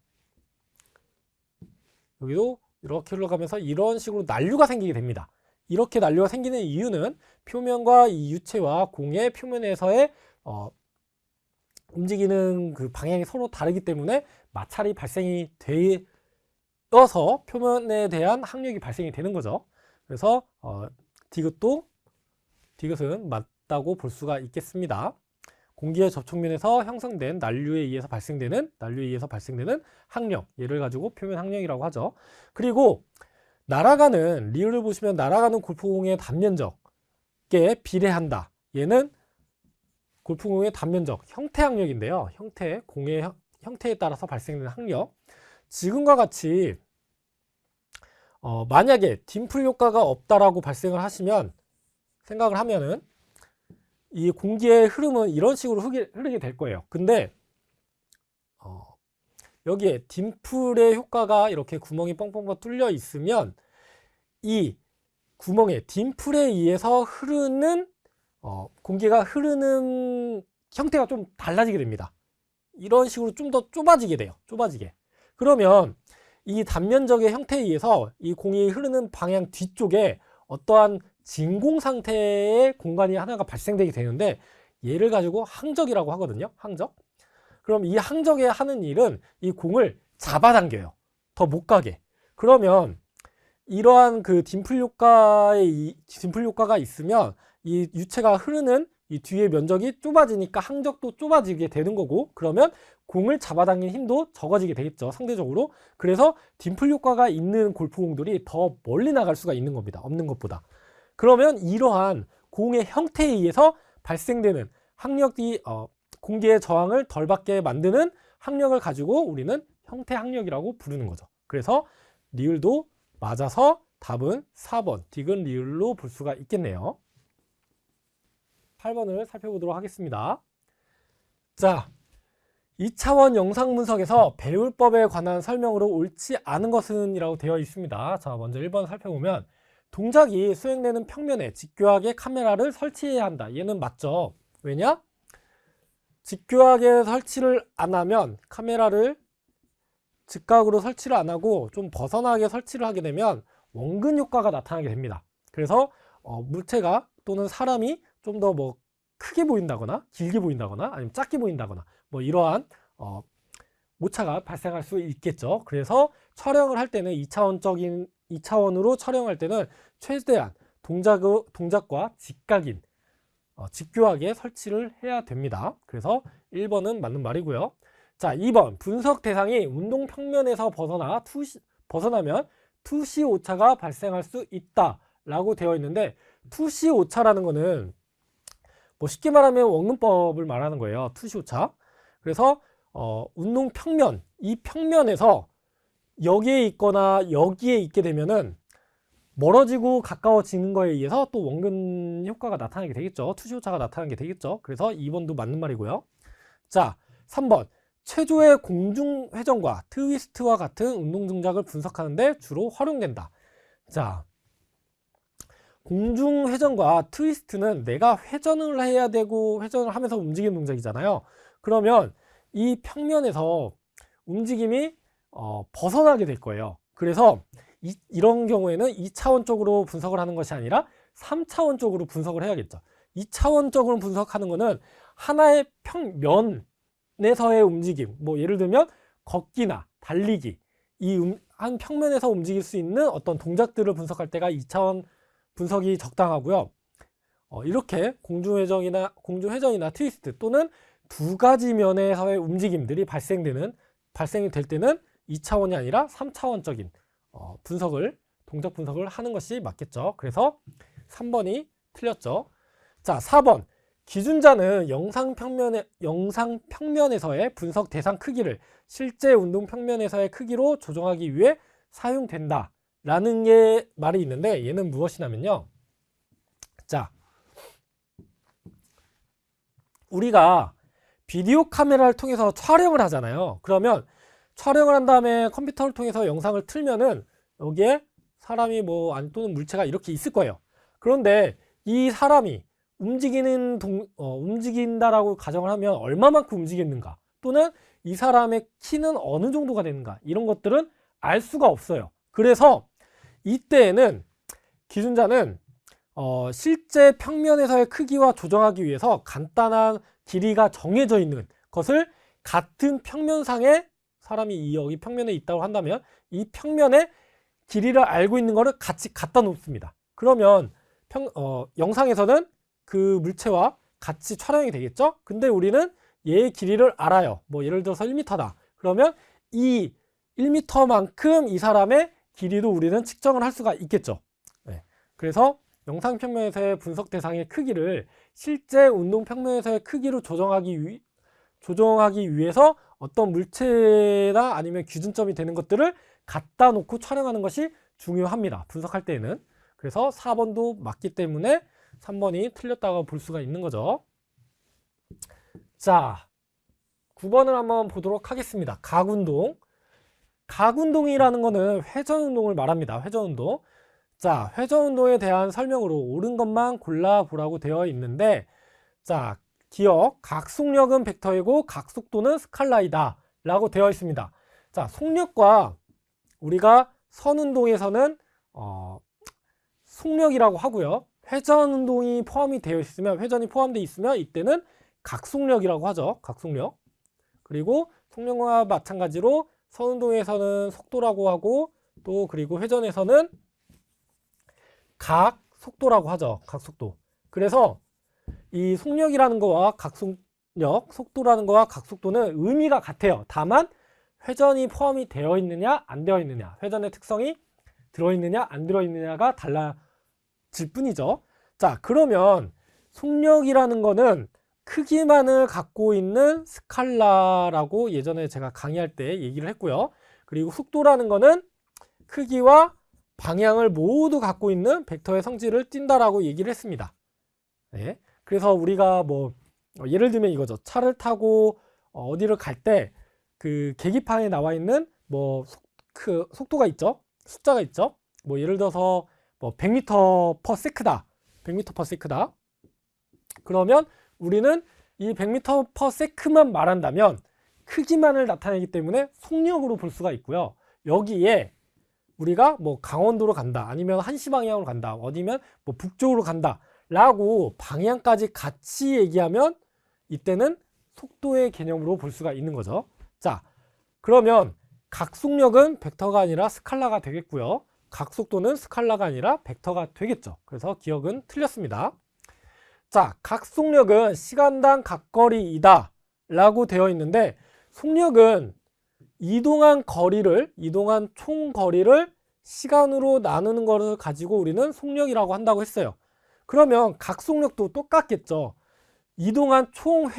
여기도 이렇게 흘러가면서 이런 식으로 난류가 생기게 됩니다. 이렇게 난류가 생기는 이유는 표면과 이 유체와 공의 표면에서의 움직이는 그 방향이 서로 다르기 때문에 마찰이 발생이 되어서 표면에 대한 항력이 발생이 되는 거죠. 그래서 디귿은 맞다고 볼 수가 있겠습니다. 공기의 접촉면에서 형성된 난류에 의해서 발생되는 항력, 얘를 가지고 표면 항력이라고 하죠. 그리고 날아가는, 리을을 보시면 날아가는 골프공의 단면적에 비례한다. 얘는 골프공의 단면적, 형태 항력인데요. 공의 형태에 따라서 발생되는 항력. 지금과 같이 만약에 딤플 효과가 없다라고 생각을 하면은 이 공기의 흐름은 이런 식으로 흐르게 될 거예요. 근데 여기에 딤플의 효과가 이렇게 구멍이 뻥뻥뻥 뚫려 있으면 이 구멍에 딤플에 의해서 공기가 흐르는 형태가 좀 달라지게 됩니다. 이런 식으로 좀 더 좁아지게 돼요. 그러면 이 단면적의 형태에 의해서 이 공이 흐르는 방향 뒤쪽에 어떠한 진공 상태의 공간이 하나가 발생되게 되는데, 얘를 가지고 항적이라고 하거든요. 항적. 그럼 이 항적이 하는 일은 이 공을 잡아당겨요. 더 못 가게. 그러면 이러한 그 딤플 효과가 있으면 이 유체가 흐르는 이 뒤의 면적이 좁아지니까 항적도 좁아지게 되는 거고, 그러면 공을 잡아당기는 힘도 적어지게 되겠죠, 상대적으로. 그래서 딤플 효과가 있는 골프공들이 더 멀리 나갈 수가 있는 겁니다, 없는 것보다. 그러면 이러한 공의 형태에 의해서 발생되는 항력이 공기의 저항을 덜 받게 만드는 항력을 가지고 우리는 형태 항력이라고 부르는 거죠. 그래서 리을도 맞아서 답은 4번 디귿 리을로 볼 수가 있겠네요. 8번을 살펴보도록 하겠습니다. 자, 2차원 영상 분석에서 배울법에 관한 설명으로 옳지 않은 것은 이라고 되어 있습니다. 자, 먼저 1번 살펴보면 동작이 수행되는 평면에 직교하게 카메라를 설치해야 한다. 얘는 맞죠. 왜냐? 직교하게 설치를 안 하면, 카메라를 직각으로 설치를 안 하고 좀 벗어나게 설치를 하게 되면 원근 효과가 나타나게 됩니다. 그래서 물체가 또는 사람이 좀 더 크게 보인다거나 길게 보인다거나 아니면 작게 보인다거나 이러한 오차가 발생할 수 있겠죠. 그래서 촬영을 할 때는 2차원으로 촬영할 때는 최대한 동작과 직각인 직교하게 설치를 해야 됩니다. 그래서 1번은 맞는 말이고요. 자, 2번 분석 대상이 운동 평면에서 벗어나면 투시 오차가 발생할 수 있다 라고 되어 있는데, 투시 오차라는 거는 쉽게 말하면 원근법을 말하는 거예요. 투시 오차. 그래서 운동 평면, 이 평면에서 여기에 있거나 여기에 있게 되면은 멀어지고 가까워지는 거에 의해서 또 원근 효과가 나타나게 되겠죠. 투시 오차가 나타나게 되겠죠. 그래서 2번도 맞는 말이고요. 자, 3번 체조의 공중 회전과 트위스트와 같은 운동 동작을 분석하는데 주로 활용된다. 자, 공중 회전과 트위스트는 내가 회전을 해야 되고 회전을 하면서 움직이는 동작이잖아요. 그러면 이 평면에서 움직임이 벗어나게 될 거예요. 그래서 이런 경우에는 2차원적으로 분석을 하는 것이 아니라 3차원적으로 분석을 해야겠죠. 2차원적으로 분석하는 것은 하나의 평면에서의 움직임, 예를 들면 걷기나 달리기, 한 평면에서 움직일 수 있는 어떤 동작들을 분석할 때가 2차원 분석이 적당하고요. 이렇게 공중회전이나 트위스트 또는 두 가지 면에서의 움직임들이 발생이 될 때는 2차원이 아니라 3차원적인 동작 분석을 하는 것이 맞겠죠. 그래서 3번이 틀렸죠. 자, 4번 기준자는 영상 평면에서의 분석 대상 크기를 실제 운동 평면에서의 크기로 조정하기 위해 사용된다 라는 게 말이 있는데, 얘는 무엇이냐면요. 자, 우리가 비디오 카메라를 통해서 촬영을 하잖아요. 그러면 촬영을 한 다음에 컴퓨터를 통해서 영상을 틀면은 여기에 사람이 또는 물체가 이렇게 있을 거예요. 그런데 이 사람이 움직인다라고 가정을 하면 얼마만큼 움직였는가, 또는 이 사람의 키는 어느 정도가 되는가, 이런 것들은 알 수가 없어요. 그래서 이때에는 기준자는 실제 평면에서의 크기와 조정하기 위해서 간단한 길이가 정해져 있는 것을 같은 평면상에, 사람이 여기 평면에 있다고 한다면 이 평면에 길이를 알고 있는 거를 같이 갖다 놓습니다. 그러면 영상에서는 그 물체와 같이 촬영이 되겠죠? 근데 우리는 얘의 길이를 알아요. 예를 들어서 1m다. 그러면 이 1m만큼 이 사람의 길이도 우리는 측정을 할 수가 있겠죠. 네. 그래서 영상 평면에서의 분석 대상의 크기를 실제 운동 평면에서의 크기로 조정하기 위해서 어떤 물체나 아니면 기준점이 되는 것들을 갖다 놓고 촬영하는 것이 중요합니다. 분석할 때에는. 그래서 4번도 맞기 때문에 3번이 틀렸다고 볼 수가 있는 거죠. 자, 9번을 한번 보도록 하겠습니다. 각운동. 각운동이라는 거는 회전운동을 말합니다. 회전운동. 자, 회전운동에 대한 설명으로 옳은 것만 골라보라고 되어 있는데, 자, 기억, 각속력은 벡터이고 각속도는 스칼라이다 라고 되어 있습니다. 자, 속력과 우리가 선운동에서는 속력이라고 하고요. 회전운동이 포함이 되어 있으면, 회전이 포함되어 있으면 이때는 각속력이라고 하죠. 각속력. 그리고 속력과 마찬가지로 선운동에서는 속도라고 하고, 또 그리고 회전에서는 각속도라고 하죠. 각속도. 그래서 이 속력이라는 거와 각속력, 속도라는 거와 각속도는 의미가 같아요. 다만 회전이 포함이 되어 있느냐 안 되어 있느냐, 회전의 특성이 들어있느냐 안 들어있느냐가 달라질 뿐이죠. 자, 그러면 속력이라는 거는 크기만을 갖고 있는 스칼라라고 예전에 제가 강의할 때 얘기를 했고요. 그리고 속도라는 거는 크기와 방향을 모두 갖고 있는 벡터의 성질을 띈다라고 얘기를 했습니다. 네. 그래서 우리가 예를 들면 이거죠. 차를 타고 어디를 갈 때 그 계기판에 나와 있는 그 속도가 있죠. 숫자가 있죠. 예를 들어서 100m/s다. 100m/s다. 그러면 우리는 이 100m/s만 말한다면 크기만을 나타내기 때문에 속력으로 볼 수가 있고요. 여기에 우리가 강원도로 간다, 아니면 한시 방향으로 간다, 어디면 북쪽으로 간다 라고 방향까지 같이 얘기하면 이때는 속도의 개념으로 볼 수가 있는 거죠. 자, 그러면 각속력은 벡터가 아니라 스칼라가 되겠고요. 각속도는 스칼라가 아니라 벡터가 되겠죠. 그래서 기억은 틀렸습니다. 자, 각속력은 시간당 각거리이다 라고 되어 있는데, 속력은 이동한 총 거리를 시간으로 나누는 것을 가지고 우리는 속력이라고 한다고 했어요. 그러면 각속력도 똑같겠죠. 총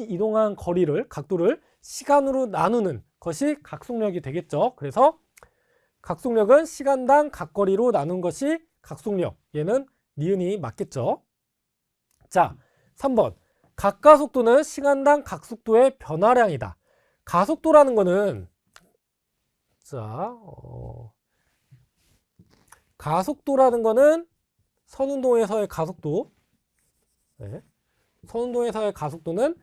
이동한 거리를, 각도를 시간으로 나누는 것이 각속력이 되겠죠. 그래서 각속력은 시간당 각거리로 나눈 것이 각속력. 얘는 니은이 맞겠죠. 자, 3번. 각가속도는 시간당 각속도의 변화량이다. 가속도라는 거는, 가속도라는 거는 선운동에서의 가속도. 네. 선운동에서의 가속도는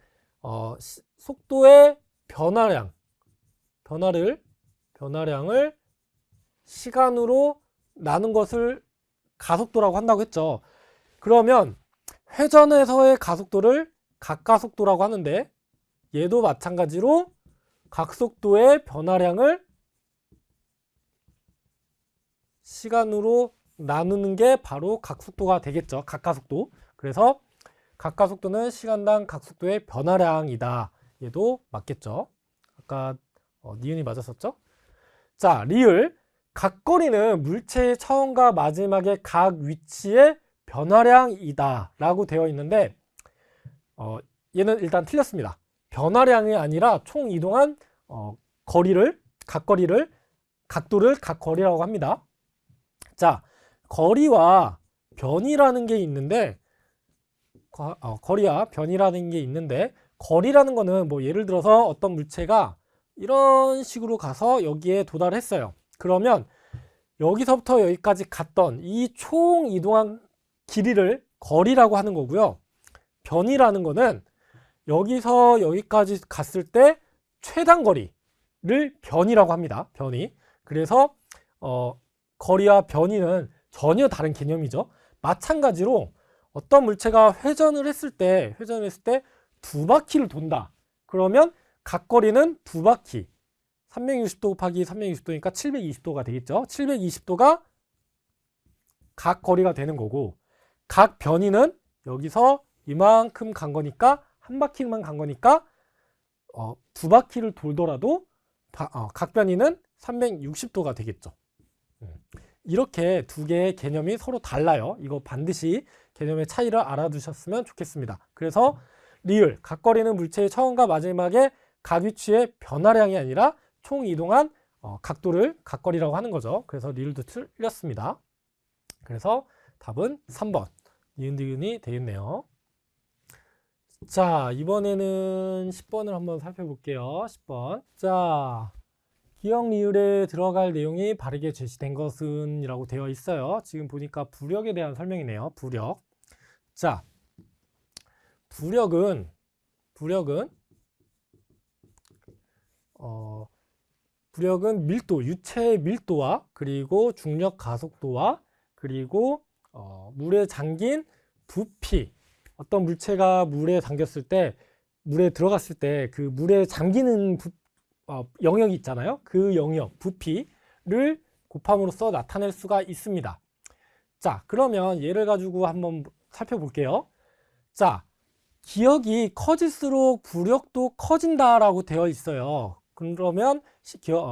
속도의 변화량을 시간으로 나눈 것을 가속도라고 한다고 했죠. 그러면 회전에서의 가속도를 각가속도라고 하는데, 얘도 마찬가지로 각속도의 변화량을 시간으로 나누는 게 바로 각속도가 되겠죠. 각가속도. 그래서 각가속도는 시간당 각속도의 변화량이다. 얘도 맞겠죠. 아까 니은이 맞았었죠. 자, 리을. 각거리는 물체의 처음과 마지막의 각 위치의 변화량이다 라고 되어 있는데, 얘는 일단 틀렸습니다. 변화량이 아니라 총 이동한 거리를, 각도를 각거리라고 합니다. 자, 거리와 변이라는 게 있는데, 거리와 변이라는 게 있는데, 거리라는 거는 뭐 예를 들어서 어떤 물체가 이런 식으로 가서 여기에 도달했어요. 그러면 여기서부터 여기까지 갔던 이 총 이동한 길이를 거리라고 하는 거고요. 변이라는 거는 여기서 여기까지 갔을 때 최단 거리를 변이라고 합니다. 변이. 그래서 거리와 변이는 전혀 다른 개념이죠. 마찬가지로 어떤 물체가 회전을 했을 때 두 바퀴를 돈다. 그러면 각 거리는 두 바퀴. 360도 곱하기 360도니까 720도가 되겠죠. 720도가 각 거리가 되는 거고, 각 변이는 여기서 이만큼 간 거니까, 한 바퀴만 간 거니까 두 바퀴를 돌더라도 각 변이는 360도가 되겠죠. 이렇게 두 개의 개념이 서로 달라요. 이거 반드시 개념의 차이를 알아두셨으면 좋겠습니다. 그래서 리을, 각거리는 물체의 처음과 마지막에 각 위치의 변화량이 아니라 총 이동한 각도를 각거리라고 하는 거죠. 그래서 리을도 틀렸습니다. 그래서 답은 3번 니은디은이 되겠네요. 자, 이번에는 10번을 한번 살펴볼게요. 10번. 자, 기억 리을에 들어갈 내용이 바르게 제시된 것은 이라고 되어 있어요. 지금 보니까 부력에 대한 설명이네요. 부력. 자, 부력은 밀도, 유체의 밀도와 그리고 중력 가속도와 그리고 물에 잠긴 부피, 어떤 물체가 물에 잠겼을 때, 물에 들어갔을 때 그 물에 잠기는 영역이 있잖아요. 그 영역, 부피를 곱함으로써 나타낼 수가 있습니다. 자, 그러면 얘를 가지고 한번 살펴볼게요. 자, 기억이 커질수록 부력도 커진다라고 되어 있어요. 그러면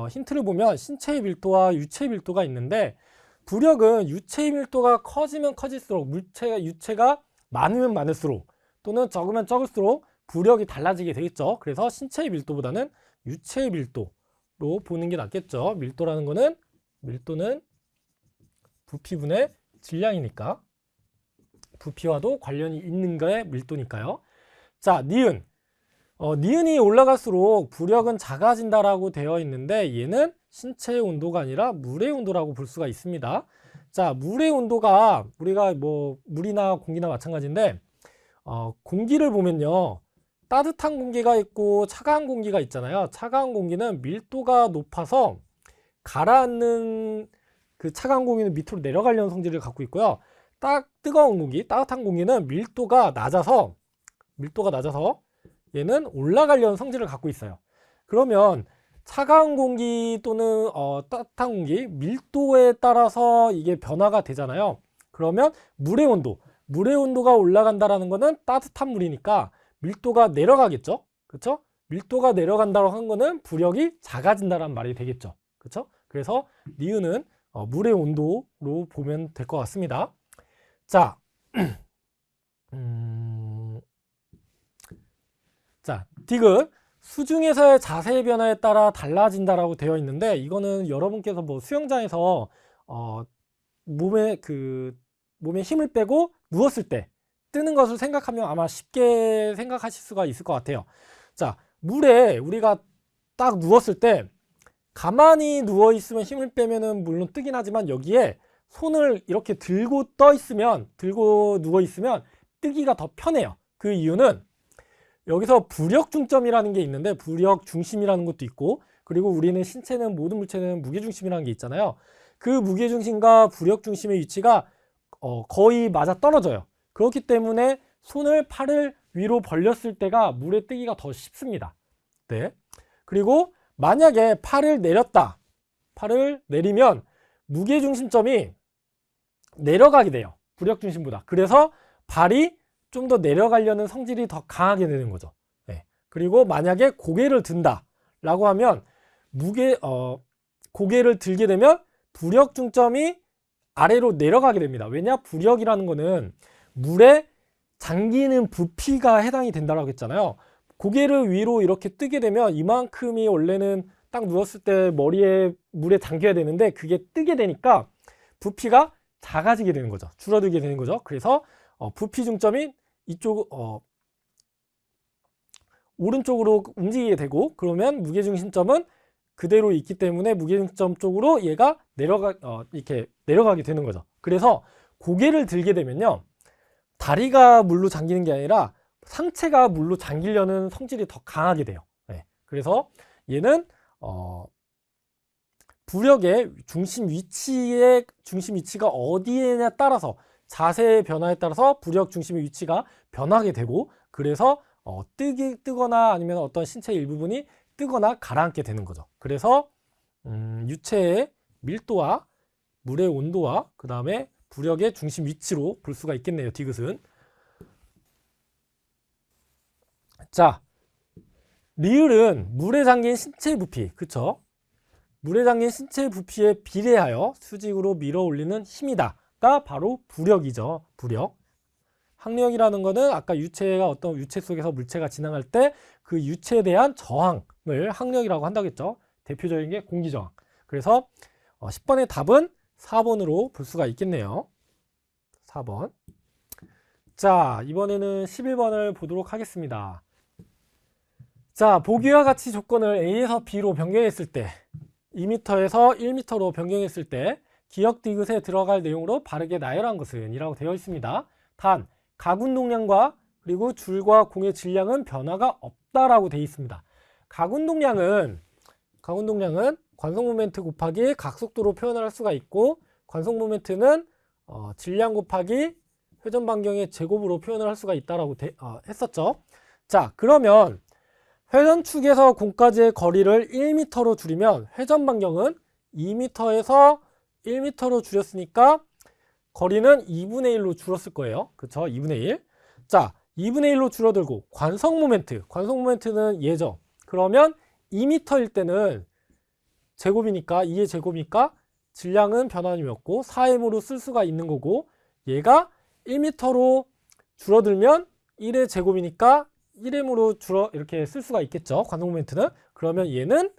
힌트를 보면 신체의 밀도와 유체의 밀도가 있는데, 부력은 유체의 밀도가 커지면 커질수록, 유체가 많으면 많을수록 또는 적으면 적을수록 부력이 달라지게 되겠죠. 그래서 신체의 밀도보다는 유체의 밀도로 보는 게 낫겠죠. 밀도는 부피분의 질량이니까, 부피와도 관련이 있는 거에 밀도니까요. 자, 니은. 니은이 올라갈수록 부력은 작아진다라고 되어 있는데, 얘는 신체의 온도가 아니라 물의 온도라고 볼 수가 있습니다. 자, 물의 온도가 우리가 뭐 물이나 공기나 마찬가지인데, 공기를 보면요, 따뜻한 공기가 있고 차가운 공기가 있잖아요. 차가운 공기는 밀도가 높아서 가라앉는 그 차가운 공기는 밑으로 내려가려는 성질을 갖고 있고요. 뜨거운 공기, 따뜻한 공기는 밀도가 낮아서 얘는 올라가려는 성질을 갖고 있어요. 그러면 차가운 공기 또는 따뜻한 공기 밀도에 따라서 이게 변화가 되잖아요. 그러면 물의 온도가 올라간다라는 거는 따뜻한 물이니까 밀도가 내려가겠죠. 그렇죠? 밀도가 내려간다고 한 거는 부력이 작아진다는 말이 되겠죠. 그렇죠? 그래서 니은은 물의 온도로 보면 될 것 같습니다. 자, 자, 디귿. 수중에서의 자세 변화에 따라 달라진다라고 되어 있는데, 이거는 여러분께서 뭐 수영장에서 몸에 힘을 빼고 누웠을 때 뜨는 것을 생각하면 아마 쉽게 생각하실 수가 있을 것 같아요. 자, 물에 우리가 딱 누웠을 때 가만히 누워 있으면 힘을 빼면은 물론 뜨긴 하지만, 여기에 손을 이렇게 들고 누워 있으면 뜨기가 더 편해요. 그 이유는 여기서 부력 중점이라는 게 있는데, 부력 중심이라는 것도 있고, 그리고 우리는 신체는, 모든 물체는 무게중심이라는 게 있잖아요. 그 무게중심과 부력 중심의 위치가 거의 맞아 떨어져요. 그렇기 때문에 팔을 위로 벌렸을 때가 물에 뜨기가 더 쉽습니다. 네. 그리고 만약에 팔을 내리면 무게중심점이 내려가게 돼요. 부력 중심보다. 그래서 발이 좀 더 내려가려는 성질이 더 강하게 되는 거죠. 네. 그리고 만약에 고개를 든다라고 하면 고개를 들게 되면 부력 중점이 아래로 내려가게 됩니다. 왜냐? 부력이라는 거는 물에 잠기는 부피가 해당이 된다고 했잖아요. 고개를 위로 이렇게 뜨게 되면 이만큼이 원래는 딱 누웠을 때 머리에 물에 잠겨야 되는데 그게 뜨게 되니까 부피가 작아지게 되는 거죠. 줄어들게 되는 거죠. 그래서 부피 중점이 이쪽 오른쪽으로 움직이게 되고, 그러면 무게중심점은 그대로 있기 때문에 무게중심점 쪽으로 얘가 이렇게 내려가게 되는 거죠. 그래서 고개를 들게 되면요, 다리가 물로 잠기는 게 아니라 상체가 물로 잠기려는 성질이 더 강하게 돼요. 네. 그래서 얘는 부력의 중심 위치가 어디에냐 따라서, 자세의 변화에 따라서 부력 중심의 위치가 변하게 되고, 그래서 뜨거나 아니면 어떤 신체 일부분이 뜨거나 가라앉게 되는 거죠. 그래서 유체의 밀도와 물의 온도와 그 다음에 부력의 중심 위치로 볼 수가 있겠네요, 디귿은. 자, 리을은 물에 잠긴 신체 부피, 그쵸? 물에 잠긴 신체 부피에 비례하여 수직으로 밀어 올리는 힘이다가 바로 부력이죠. 부력. 항력이라는 거는 아까 유체가 어떤 유체 속에서 물체가 지나갈 때 그 유체에 대한 저항을 항력이라고 한다고 했죠. 대표적인 게 공기저항. 그래서 10번의 답은 4번으로 볼 수가 있겠네요. 4번. 자, 이번에는 11번을 보도록 하겠습니다. 자, 보기와 같이 조건을 A에서 B로 변경했을 때, 2m에서 1m로 변경했을 때 기역 디귿에 들어갈 내용으로 바르게 나열한 것은 이라고 되어 있습니다. 단, 가운동량과 그리고 줄과 공의 질량은 변화가 없다라고 되어 있습니다. 가운동량은 관성 모멘트 곱하기 각속도로 표현을 할 수가 있고, 관성 모멘트는 질량 곱하기 회전 반경의 제곱으로 표현을 할 수가 있다라고 했었죠. 자, 그러면 회전축에서 공까지의 거리를 1m로 줄이면 회전 반경은 2m에서 1m로 줄였으니까 거리는 2분의 1로 줄었을 거예요. 그쵸? 2분의 1. 자, 2분의 1로 줄어들고 관성 모멘트는 얘죠. 그러면 2m일 때는 제곱이니까 2의 제곱이니까 질량은 변함이 없고 4m으로 쓸 수가 있는 거고, 얘가 1m로 줄어들면 1의 제곱이니까 1m으로 이렇게 쓸 수가 있겠죠. 관성 모멘트는. 그러면 얘는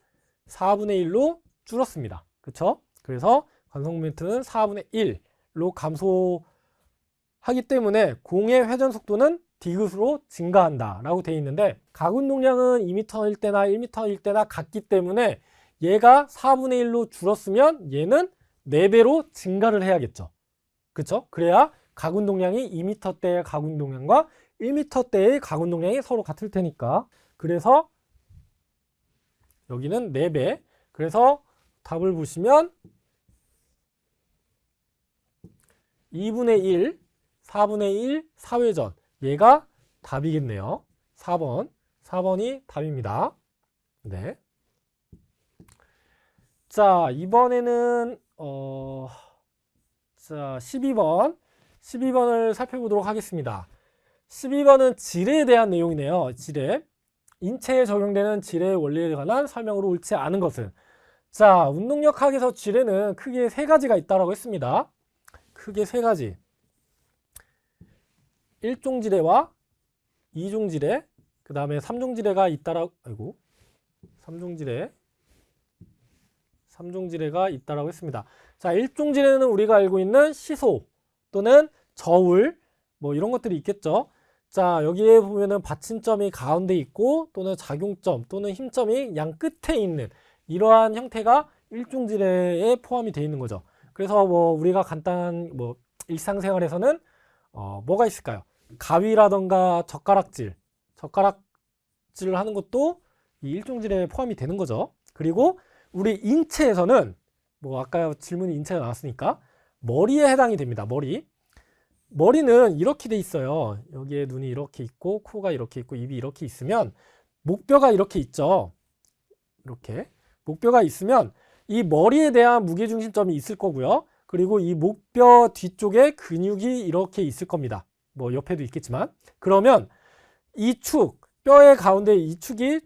4분의 1로 줄었습니다. 그쵸? 그래서 관성 모멘트는 4분의 1로 감소하기 때문에 공의 회전 속도는 디귿으로 증가한다 라고 되어 있는데, 가운동량은 2m일 때나 1m일 때나 같기 때문에 얘가 4분의 1로 줄었으면 얘는 4배로 증가를 해야겠죠. 그쵸? 그래야 가운동량이 2m대의 가운동량과 1m대의 가운동량이 서로 같을 테니까. 그래서 여기는 4배. 그래서 답을 보시면 2분의 1, 4분의 1, 4회전. 얘가 답이겠네요. 4번. 4번이 답입니다. 네. 자, 이번에는 자, 12번을 살펴보도록 하겠습니다. 12번은 질에 대한 내용이네요. 질에. 인체에 적용되는 질의 원리에 관한 설명으로 옳지 않은 것은. 자, 운동력학에서 질에는 크게 3가지가 있다고 했습니다. 크게 3가지. 1종 지뢰와 2종 지뢰, 그 다음에 3종 지뢰가 있다라고, 3종 지뢰가 있다라고 했습니다. 자, 1종 지뢰는 우리가 알고 있는 시소 또는 저울, 뭐 이런 것들이 있겠죠. 자, 여기에 보면은 받침점이 가운데 있고, 또는 작용점 또는 힘점이 양 끝에 있는 이러한 형태가 1종 지뢰에 포함이 되어 있는 거죠. 그래서 뭐 우리가 간단한 뭐 일상생활에서는 뭐가 있을까요? 가위라던가 젓가락질 하는 것도 이 1종 지뢰에 포함이 되는 거죠. 그리고 우리 인체에서는 뭐 아까 질문이 인체가 나왔으니까 머리에 해당이 됩니다. 머리는 이렇게 돼 있어요. 여기에 눈이 이렇게 있고, 코가 이렇게 있고, 입이 이렇게 있으면 목뼈가 이렇게 있죠. 이렇게 목뼈가 있으면 이 머리에 대한 무게중심점이 있을 거고요. 그리고 이 목뼈 뒤쪽에 근육이 이렇게 있을 겁니다. 뭐 옆에도 있겠지만, 그러면 이 뼈의 가운데 이 축을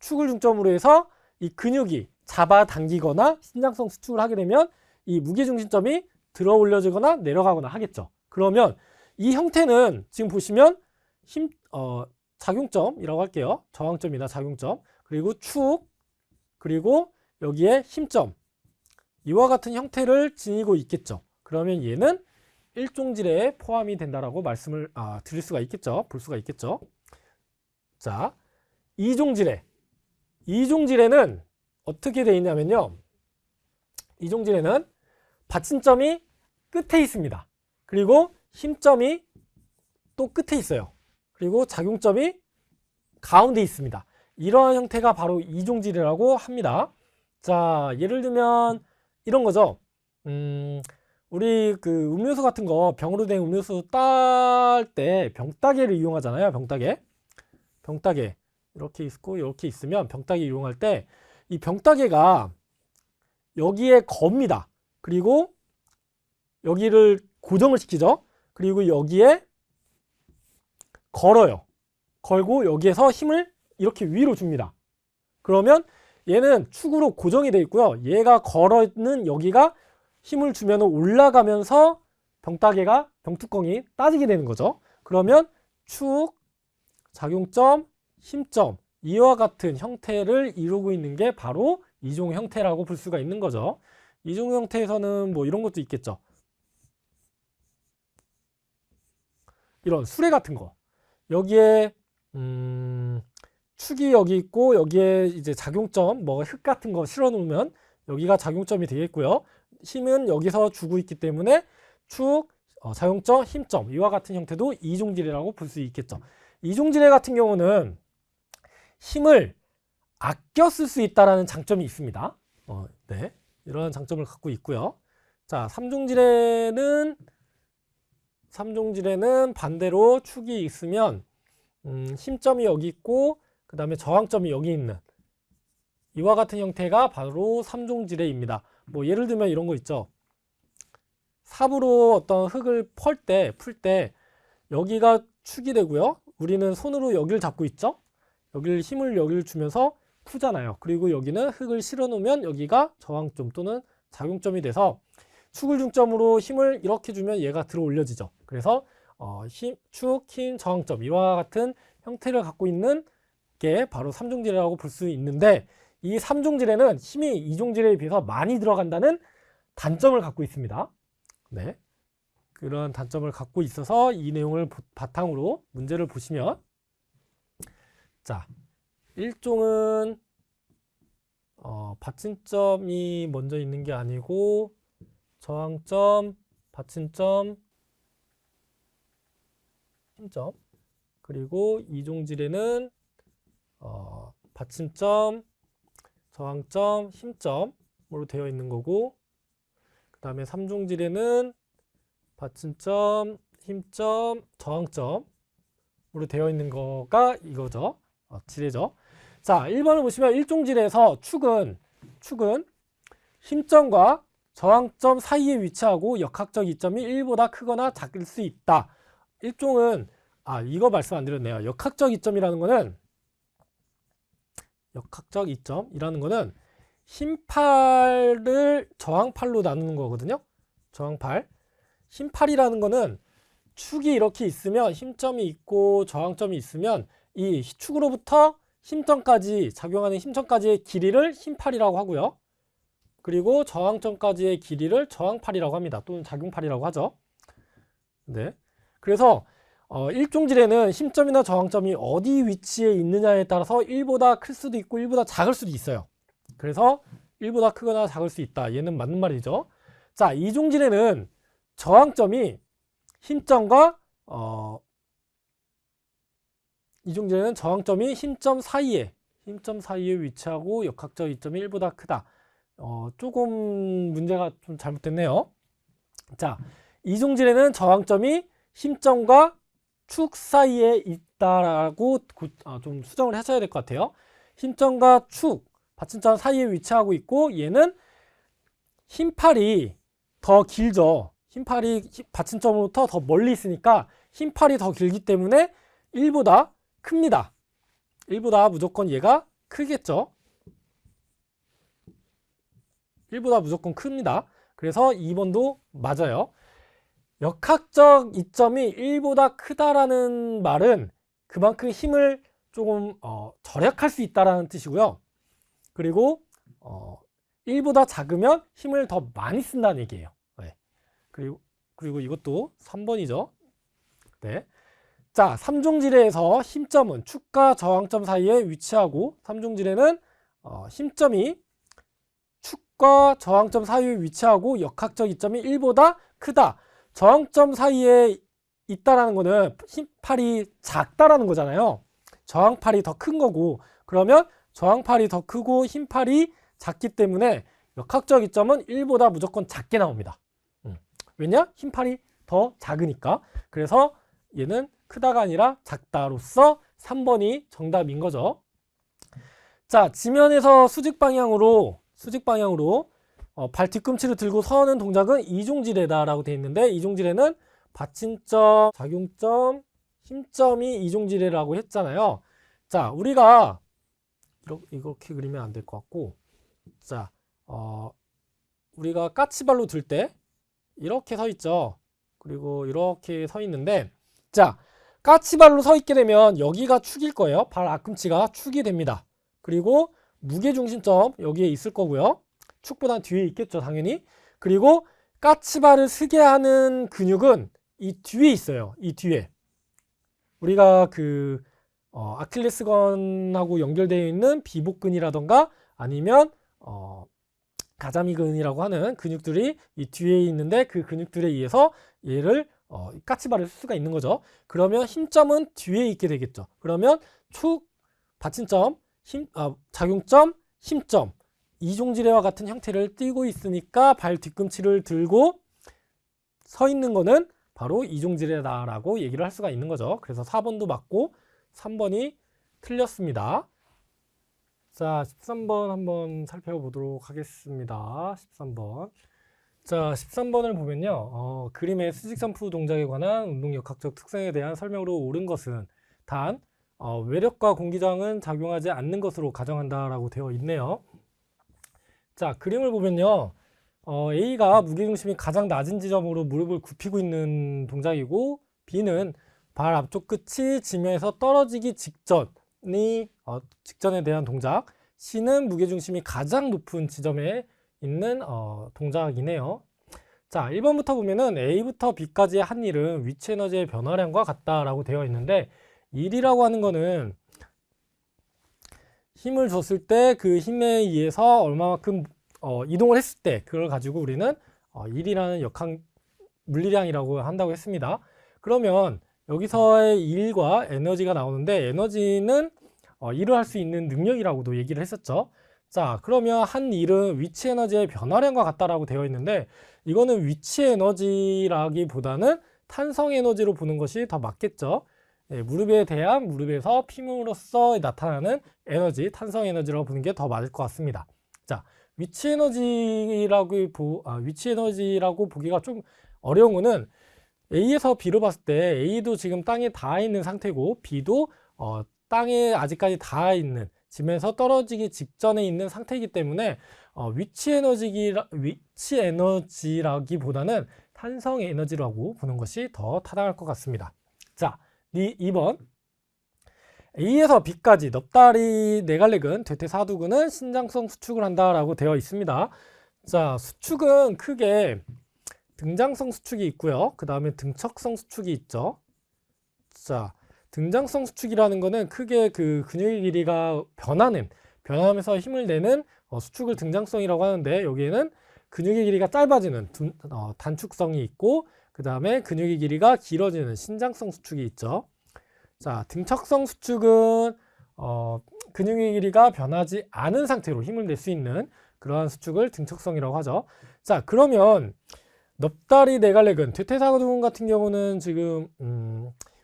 중점으로 해서 이 근육이 잡아당기거나 신장성 수축을 하게 되면 이 무게중심점이 들어 올려지거나 내려가거나 하겠죠. 그러면 이 형태는 지금 보시면 작용점이라고 할게요. 저항점이나 작용점, 그리고 축, 그리고 여기에 힘점, 이와 같은 형태를 지니고 있겠죠. 그러면 얘는 일종질에 포함이 된다라고 말씀을 드릴 수가 있겠죠. 볼 수가 있겠죠. 자, 이종질에는 어떻게 되어 있냐면요. 이종질에는 받침점이 끝에 있습니다. 그리고 힘점이 또 끝에 있어요. 그리고 작용점이 가운데 있습니다. 이러한 형태가 바로 이종질이라고 합니다. 자, 예를 들면 이런 거죠. 우리 그 음료수 같은 거, 병으로 된 음료수 딸 때 병따개를 이용하잖아요. 병따개 이렇게 있고 이렇게 있으면 병따개 이용할 때 이 병따개가 여기에 겁니다. 그리고 여기를 고정을 시키죠. 그리고 여기에 걸어요. 걸고 여기에서 힘을 이렇게 위로 줍니다. 그러면 얘는 축으로 고정이 되어 있고요. 얘가 걸어는 여기가 힘을 주면 올라가면서 병뚜껑이 따지게 되는 거죠. 그러면 축, 작용점, 힘점, 이와 같은 형태를 이루고 있는 게 바로 이종 형태라고 볼 수가 있는 거죠. 이종 형태에서는 뭐 이런 것도 있겠죠. 이런 수레 같은 거. 여기에 축이 여기 있고 여기에 이제 작용점, 뭐 흙 같은 거 실어 놓으면 여기가 작용점이 되겠고요. 힘은 여기서 주고 있기 때문에 축, 작용점, 힘점, 이와 같은 형태도 이종질이라고 볼 수 있겠죠. 이종질의 같은 경우는 힘을 아껴 쓸 수 있다는 장점이 있습니다. 네, 이런 장점을 갖고 있고요. 자, 삼종질에는 반대로 축이 있으면 힘점이 여기 있고 그 다음에 저항점이 여기 있는 이와 같은 형태가 바로 삼종질해입니다. 뭐 예를 들면 이런 거 있죠. 삽으로 어떤 흙을 풀 때 여기가 축이 되고요. 우리는 손으로 여기를 잡고 있죠. 여기를 주면서 푸잖아요. 그리고 여기는 흙을 실어 놓으면 여기가 저항점 또는 작용점이 돼서 축을 중점으로 힘을 이렇게 주면 얘가 들어 올려지죠. 그래서 축, 힘, 저항점 이와 같은 형태를 갖고 있는 게 바로 삼종질이라고 볼 수 있는데, 이 삼종질에는 힘이 이종질에 비해서 많이 들어간다는 단점을 갖고 있습니다. 네, 그런 단점을 갖고 있어서 이 내용을 바탕으로 문제를 보시면, 자, 일종은 받침점이 먼저 있는 게 아니고 저항점, 받침점, 힘점, 그리고 이종질에는 받침점, 저항점, 힘점으로 되어 있는 거고, 그 다음에 삼종질에는 받침점, 힘점, 저항점으로 되어 있는 거가 이거죠. 질이죠. 자, 1번을 보시면 일종질에서 축은 힘점과 저항점 사이에 위치하고 역학적 이점이 1보다 크거나 작을 수 있다. 일종은 이거 말씀 안 드렸네요. 역학적 이점이라는 거는 힘팔을 저항팔로 나누는 거거든요. 저항팔. 힘팔이라는 거는 축이 이렇게 있으면 힘점이 있고 저항점이 있으면 이 축으로부터 힘점까지 작용하는 힘점까지의 길이를 힘팔이라고 하고요. 그리고 저항점까지의 길이를 저항팔이라고 합니다. 또는 작용팔이라고 하죠. 네. 그래서 일종질에는 힘점이나 저항점이 어디 위치에 있느냐에 따라서 1보다 클 수도 있고 1보다 작을 수도 있어요. 그래서 1보다 크거나 작을 수 있다. 얘는 맞는 말이죠. 자, 이종질에는 저항점이 힘점과 이종질에는 저항점이 힘점 사이에 위치하고 역학적 이점이 1보다 크다. 조금 문제가 좀 잘못됐네요. 자, 이종질에는 저항점이 힘점과 축 사이에 있다라고 좀 수정을 하셔야 될 것 같아요. 힘점과 축, 받침점 사이에 위치하고 있고, 얘는 힘팔이 더 길죠. 힘팔이 받침점으로부터 더 멀리 있으니까 힘팔이 더 길기 때문에 1보다 큽니다. 1보다 무조건 얘가 크겠죠. 1보다 무조건 큽니다. 그래서 2번도 맞아요. 역학적 이점이 1보다 크다라는 말은 그만큼 힘을 조금 절약할 수 있다라는 뜻이고요. 그리고 1보다 작으면 힘을 더 많이 쓴다는 얘기예요. 네. 그리고 이것도 3번이죠. 네. 자, 3종지뢰에서 힘점은 축과 저항점 사이에 위치하고 3종지뢰는 힘점이 축과 저항점 사이에 위치하고 역학적 이점이 1보다 크다. 저항점 사이에 있다라는 거는 힘팔이 작다라는 거잖아요. 저항팔이 더 큰 거고, 그러면 저항팔이 더 크고 힘팔이 작기 때문에 역학적 이점은 1보다 무조건 작게 나옵니다. 왜냐? 힘팔이 더 작으니까. 그래서 얘는 크다가 아니라 작다로서 3번이 정답인 거죠. 자, 지면에서 수직 방향으로 발 뒤꿈치를 들고 서는 동작은 이종지뢰다라고 되어 있는데, 이종지뢰는 받침점, 작용점, 힘점이 이종지뢰라고 했잖아요. 자, 우리가 이렇게 그리면 안 될 것 같고, 자, 우리가 까치발로 들 때 이렇게 서 있죠. 그리고 이렇게 서 있는데, 자, 까치발로 서 있게 되면 여기가 축일 거예요. 발 앞꿈치가 축이 됩니다. 그리고 무게중심점 여기에 있을 거고요. 축보다 뒤에 있겠죠, 당연히. 그리고 까치발을 쓰게 하는 근육은 이 뒤에 있어요. 이 뒤에. 우리가 아킬레스건하고 연결되어 있는 비복근이라던가 아니면 가자미근이라고 하는 근육들이 이 뒤에 있는데, 그 근육들에 의해서 얘를 까치발을 쓸 수가 있는 거죠. 그러면 힘점은 뒤에 있게 되겠죠. 그러면 축, 받침점, 작용점, 힘점, 이종지뢰와 같은 형태를 띠고 있으니까 발 뒤꿈치를 들고 서 있는 거는 바로 이종지뢰다라고 얘기를 할 수가 있는 거죠. 그래서 4번도 맞고 3번이 틀렸습니다. 자, 13번 한번 살펴보도록 하겠습니다. 13번. 자, 13번을 보면요. 그림의 수직점프 동작에 관한 운동역학적 특성에 대한 설명으로 옳은 것은 단 외력과 공기저항은 작용하지 않는 것으로 가정한다라고 되어 있네요. 자, 그림을 보면요. A가 무게중심이 가장 낮은 지점으로 무릎을 굽히고 있는 동작이고, B는 발 앞쪽 끝이 지면에서 떨어지기 직전에 대한 동작, C는 무게중심이 가장 높은 지점에 있는 동작이네요. 자, 1번부터 보면은 A부터 B까지의 한 일은 위치 에너지의 변화량과 같다라고 되어 있는데, 일이라고 하는 거는 힘을 줬을 때 그 힘에 의해서 얼마만큼 이동을 했을 때 그걸 가지고 우리는 일이라는 물리량이라고 한다고 했습니다. 그러면 여기서의 일과 에너지가 나오는데, 에너지는 일을 할 수 있는 능력이라고도 얘기를 했었죠. 자, 그러면 한 일은 위치 에너지의 변화량과 같다라고 되어 있는데, 이거는 위치 에너지라기보다는 탄성 에너지로 보는 것이 더 맞겠죠. 네, 무릎에 대한 무릎에서 피임으로써 나타나는 에너지, 탄성 에너지라고 보는 게 더 맞을 것 같습니다. 자, 위치 에너지라고 보기가 좀 어려운 거는 A에서 B로 봤을 때 A도 지금 땅에 닿아 있는 상태고, B도 땅에 아직까지 닿아 있는, 지면에서 떨어지기 직전에 있는 상태이기 때문에 위치 에너지라기보다는 탄성 에너지라고 보는 것이 더 타당할 것 같습니다. 자, 2번. A에서 B까지 넙다리 네갈래근, 대퇴사두근은 신장성 수축을 한다라고 되어 있습니다. 자, 수축은 크게 등장성 수축이 있고요. 그 다음에 등척성 수축이 있죠. 자, 등장성 수축이라는 거는 크게 그 근육의 길이가 변하면서 힘을 내는 수축을 등장성이라고 하는데, 여기에는 근육의 길이가 짧아지는 단축성이 있고, 그 다음에 근육의 길이가 길어지는 신장성 수축이 있죠. 자, 등척성 수축은 근육의 길이가 변하지 않은 상태로 힘을 낼 수 있는 그러한 수축을 등척성이라고 하죠. 자, 그러면 넙다리 네갈래근, 대퇴사두근 같은 경우는 지금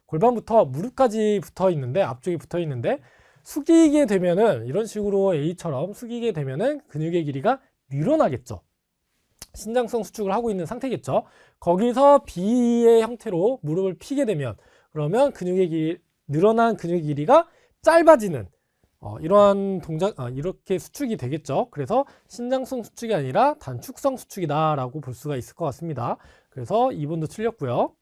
골반부터 무릎까지 붙어 있는데, 앞쪽이 붙어 있는데, 숙이게 되면은 이런 식으로 A처럼 숙이게 되면은 근육의 길이가 늘어나겠죠. 신장성 수축을 하고 있는 상태겠죠. 거기서 B의 형태로 무릎을 피게 되면, 그러면 늘어난 근육의 길이가 짧아지는 이러한 동작, 이렇게 수축이 되겠죠. 그래서 신장성 수축이 아니라 단축성 수축이다라고 볼 수가 있을 것 같습니다. 그래서 2번도 틀렸고요.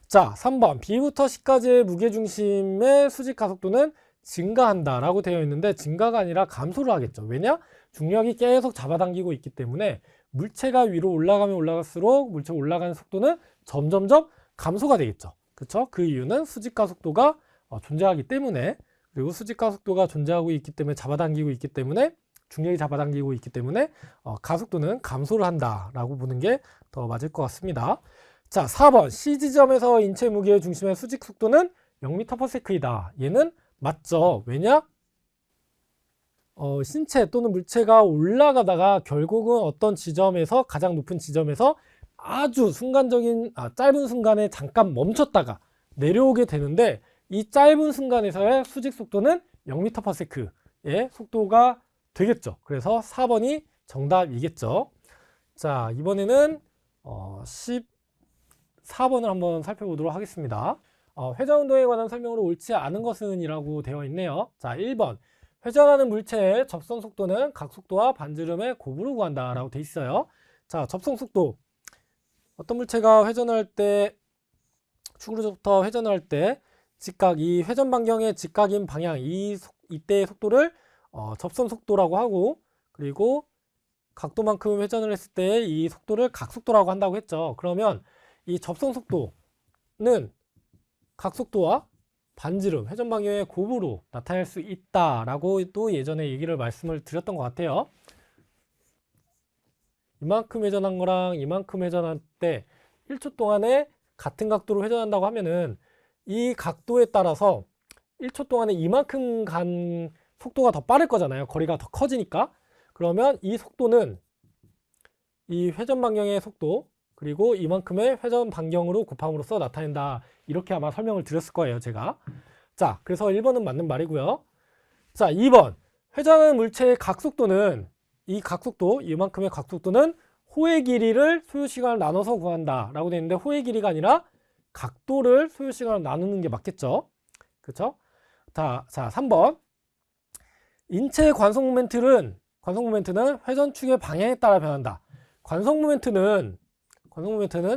자, 3번 B부터 C까지의 무게중심의 수직 가속도는 증가한다 라고 되어 있는데 증가가 아니라 감소를 하겠죠. 왜냐? 중력이 계속 잡아당기고 있기 때문에 물체가 위로 올라가면 올라갈수록 물체가 올라가는 속도는 점점점 감소가 되겠죠. 그렇죠? 그 이유는 수직 가속도가 존재하기 때문에, 그리고 수직 가속도가 존재하고 있기 때문에 잡아당기고 있기 때문에 중력이 잡아당기고 있기 때문에 가속도는 감소를 한다라고 보는 게 더 맞을 것 같습니다. 자, 4번 C 지점에서 인체 무게의 중심의 수직 속도는 0m/s이다. 얘는 맞죠. 왜냐? 신체 또는 물체가 올라가다가 결국은 어떤 지점에서, 가장 높은 지점에서 아주 순간적인 짧은 순간에 잠깐 멈췄다가 내려오게 되는데, 이 짧은 순간에서의 수직 속도는 0m/s의 속도가 되겠죠. 그래서 4번이 정답이겠죠. 자, 이번에는 14번을 한번 살펴보도록 하겠습니다. 회전 운동에 관한 설명으로 옳지 않은 것은 이라고 되어 있네요. 자, 1번 회전하는 물체의 접선 속도는 각속도와 반지름의 곱으로 구한다 라고 되어 있어요. 자, 접선 속도, 어떤 물체가 회전할 때, 축으로부터 회전할 때 직각, 이 회전 반경의 직각인 방향, 이때의 속도를 접선 속도라고 하고, 그리고 각도만큼 회전을 했을 때 이 속도를 각속도라고 한다고 했죠. 그러면 이 접선 속도는 각속도와 반지름, 회전 방향의 곱으로 나타낼 수 있다라고 또 예전에 얘기를 말씀을 드렸던 것 같아요. 이만큼 회전한 거랑 이만큼 회전할 때 1초 동안에 같은 각도로 회전한다고 하면은 이 각도에 따라서 1초 동안에 이만큼 간 속도가 더 빠를 거잖아요. 거리가 더 커지니까. 그러면 이 속도는 이 회전 반경의 속도, 그리고 이만큼의 회전 반경으로 곱함으로써 나타낸다. 이렇게 아마 설명을 드렸을 거예요, 제가. 자, 그래서 1번은 맞는 말이고요. 자, 2번 회전하는 물체의 각속도는, 이 각속도, 이만큼의 각속도는 호의 길이를 소요시간을 나눠서 구한다 라고 되어 있는데, 호의 길이가 아니라 각도를 소요시간을 나누는 게 맞겠죠. 그렇죠? 자, 3번 인체의 관성 모멘트는 회전축의 방향에 따라 변한다. 관성 모멘트는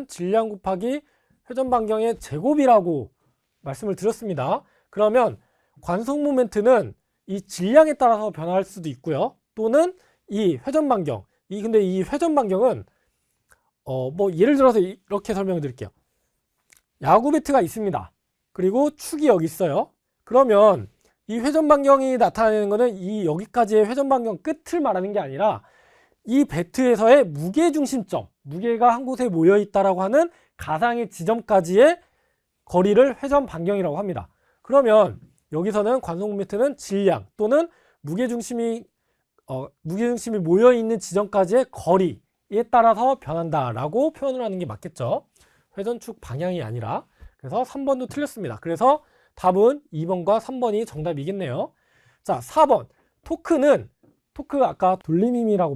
질량 곱하기 회전 반경의 제곱이라고 말씀을 드렸습니다. 그러면 관성 모멘트는 이 질량에 따라서 변할 수도 있고요. 또는 이 회전 반경, 근데 이 회전 반경은 뭐 예를 들어서 이렇게 설명을 드릴게요. 야구 배트가 있습니다. 그리고 축이 여기 있어요. 그러면 이 회전 반경이 나타내는 거는 이 여기까지의 회전 반경 끝을 말하는 게 아니라 이 배트에서의 무게 중심점, 무게가 한 곳에 모여 있다라고 하는 가상의 지점까지의 거리를 회전 반경이라고 합니다. 그러면 여기서는 관성 모멘트는 질량 또는 무게 중심이 모여 있는 지점까지의 거리에 따라서 변한다라고 표현을 하는 게 맞겠죠. 회전축 방향이 아니라. 그래서 3번도 틀렸습니다. 그래서 답은 2번과 3번이 정답이겠네요. 자, 4번 토크 아까 돌림힘이라고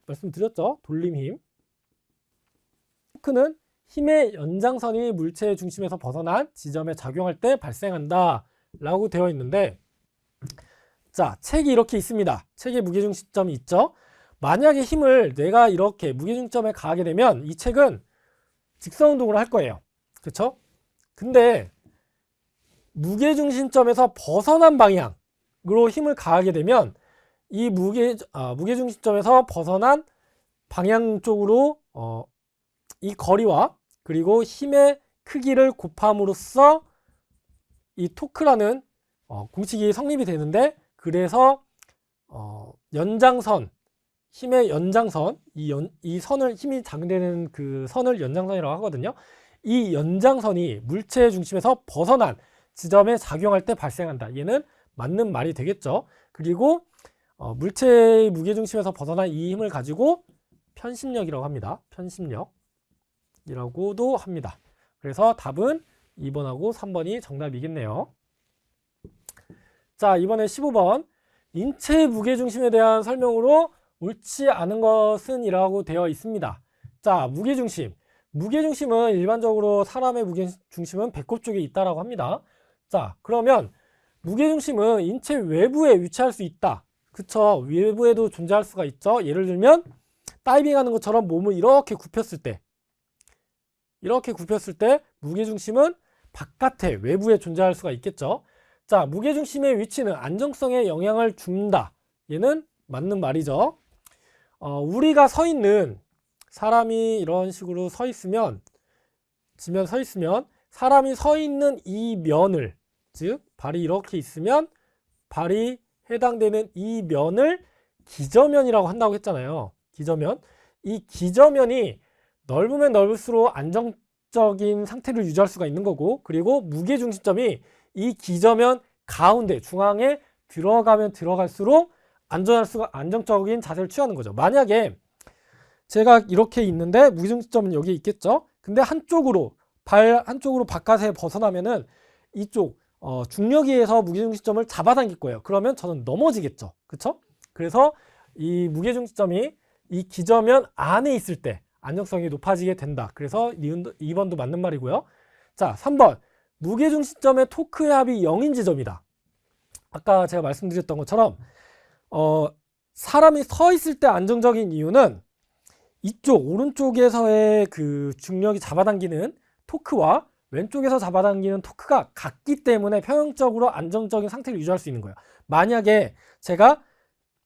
말씀드렸죠. 돌림힘. 토크는 힘의 연장선이 물체의 중심에서 벗어난 지점에 작용할 때 발생한다 라고 되어 있는데, 자, 책이 이렇게 있습니다. 책에 무게중심점이 있죠. 만약에 힘을 내가 이렇게 무게중심점에 가하게 되면 이 책은 직선운동을 할 거예요. 그렇죠? 근데 무게중심점에서 벗어난 방향으로 힘을 가하게 되면 이 무게중심점에서 벗어난 방향 쪽으로 이 거리와 그리고 힘의 크기를 곱함으로써 이 토크라는 공식이 성립이 되는데, 그래서 연장선, 힘의 연장선, 이 선을, 힘이 작용되는 그 선을 연장선이라고 하거든요. 이 연장선이 물체의 중심에서 벗어난 지점에 작용할 때 발생한다. 얘는 맞는 말이 되겠죠. 그리고 물체의 무게중심에서 벗어난 이 힘을 가지고 편심력이라고 합니다. 편심력이라고도 합니다. 그래서 답은 2번하고 3번이 정답이겠네요. 자, 이번에 15번 인체의 무게중심에 대한 설명으로 옳지 않은 것은 이라고 되어 있습니다. 자, 무게중심은 일반적으로 사람의 무게중심은 배꼽 쪽에 있다라고 합니다. 자, 그러면 무게중심은 인체 외부에 위치할 수 있다. 그쵸? 외부에도 존재할 수가 있죠. 예를 들면 다이빙 하는 것처럼 몸을 이렇게 굽혔을 때 무게중심은 바깥에 외부에 존재할 수가 있겠죠. 자, 무게중심의 위치는 안정성에 영향을 준다. 얘는 맞는 말이죠. 우리가 서 있는 사람이 이런 식으로 서 있으면 사람이 서 있는 이 면을, 즉 발이 이렇게 있으면 발이 해당되는 이 면을 기저면이라고 한다고 했잖아요. 기저면. 이 기저면이 넓으면 넓을수록 안정적인 상태를 유지할 수가 있는 거고, 그리고 무게중심점이 이 기저면 가운데 중앙에 들어가면 들어갈수록 안정적인 자세를 취하는 거죠. 만약에 제가 이렇게 있는데 무게중심점은 여기 있겠죠. 근데 발 한쪽으로 바깥에 벗어나면은 이쪽 중력에 의해서 무게중심점을 잡아당길 거예요. 그러면 저는 넘어지겠죠. 그쵸? 그래서 이 무게중심점이 이 기저면 안에 있을 때 안정성이 높아지게 된다. 그래서 2번도 맞는 말이고요. 자, 3번. 무게중심점의 토크의 합이 0인 지점이다. 아까 제가 말씀드렸던 것처럼 사람이 서 있을 때 안정적인 이유는 이쪽 오른쪽에서의 그 중력이 잡아당기는 토크와 왼쪽에서 잡아당기는 토크가 같기 때문에 평형적으로 안정적인 상태를 유지할 수 있는 거예요. 만약에 제가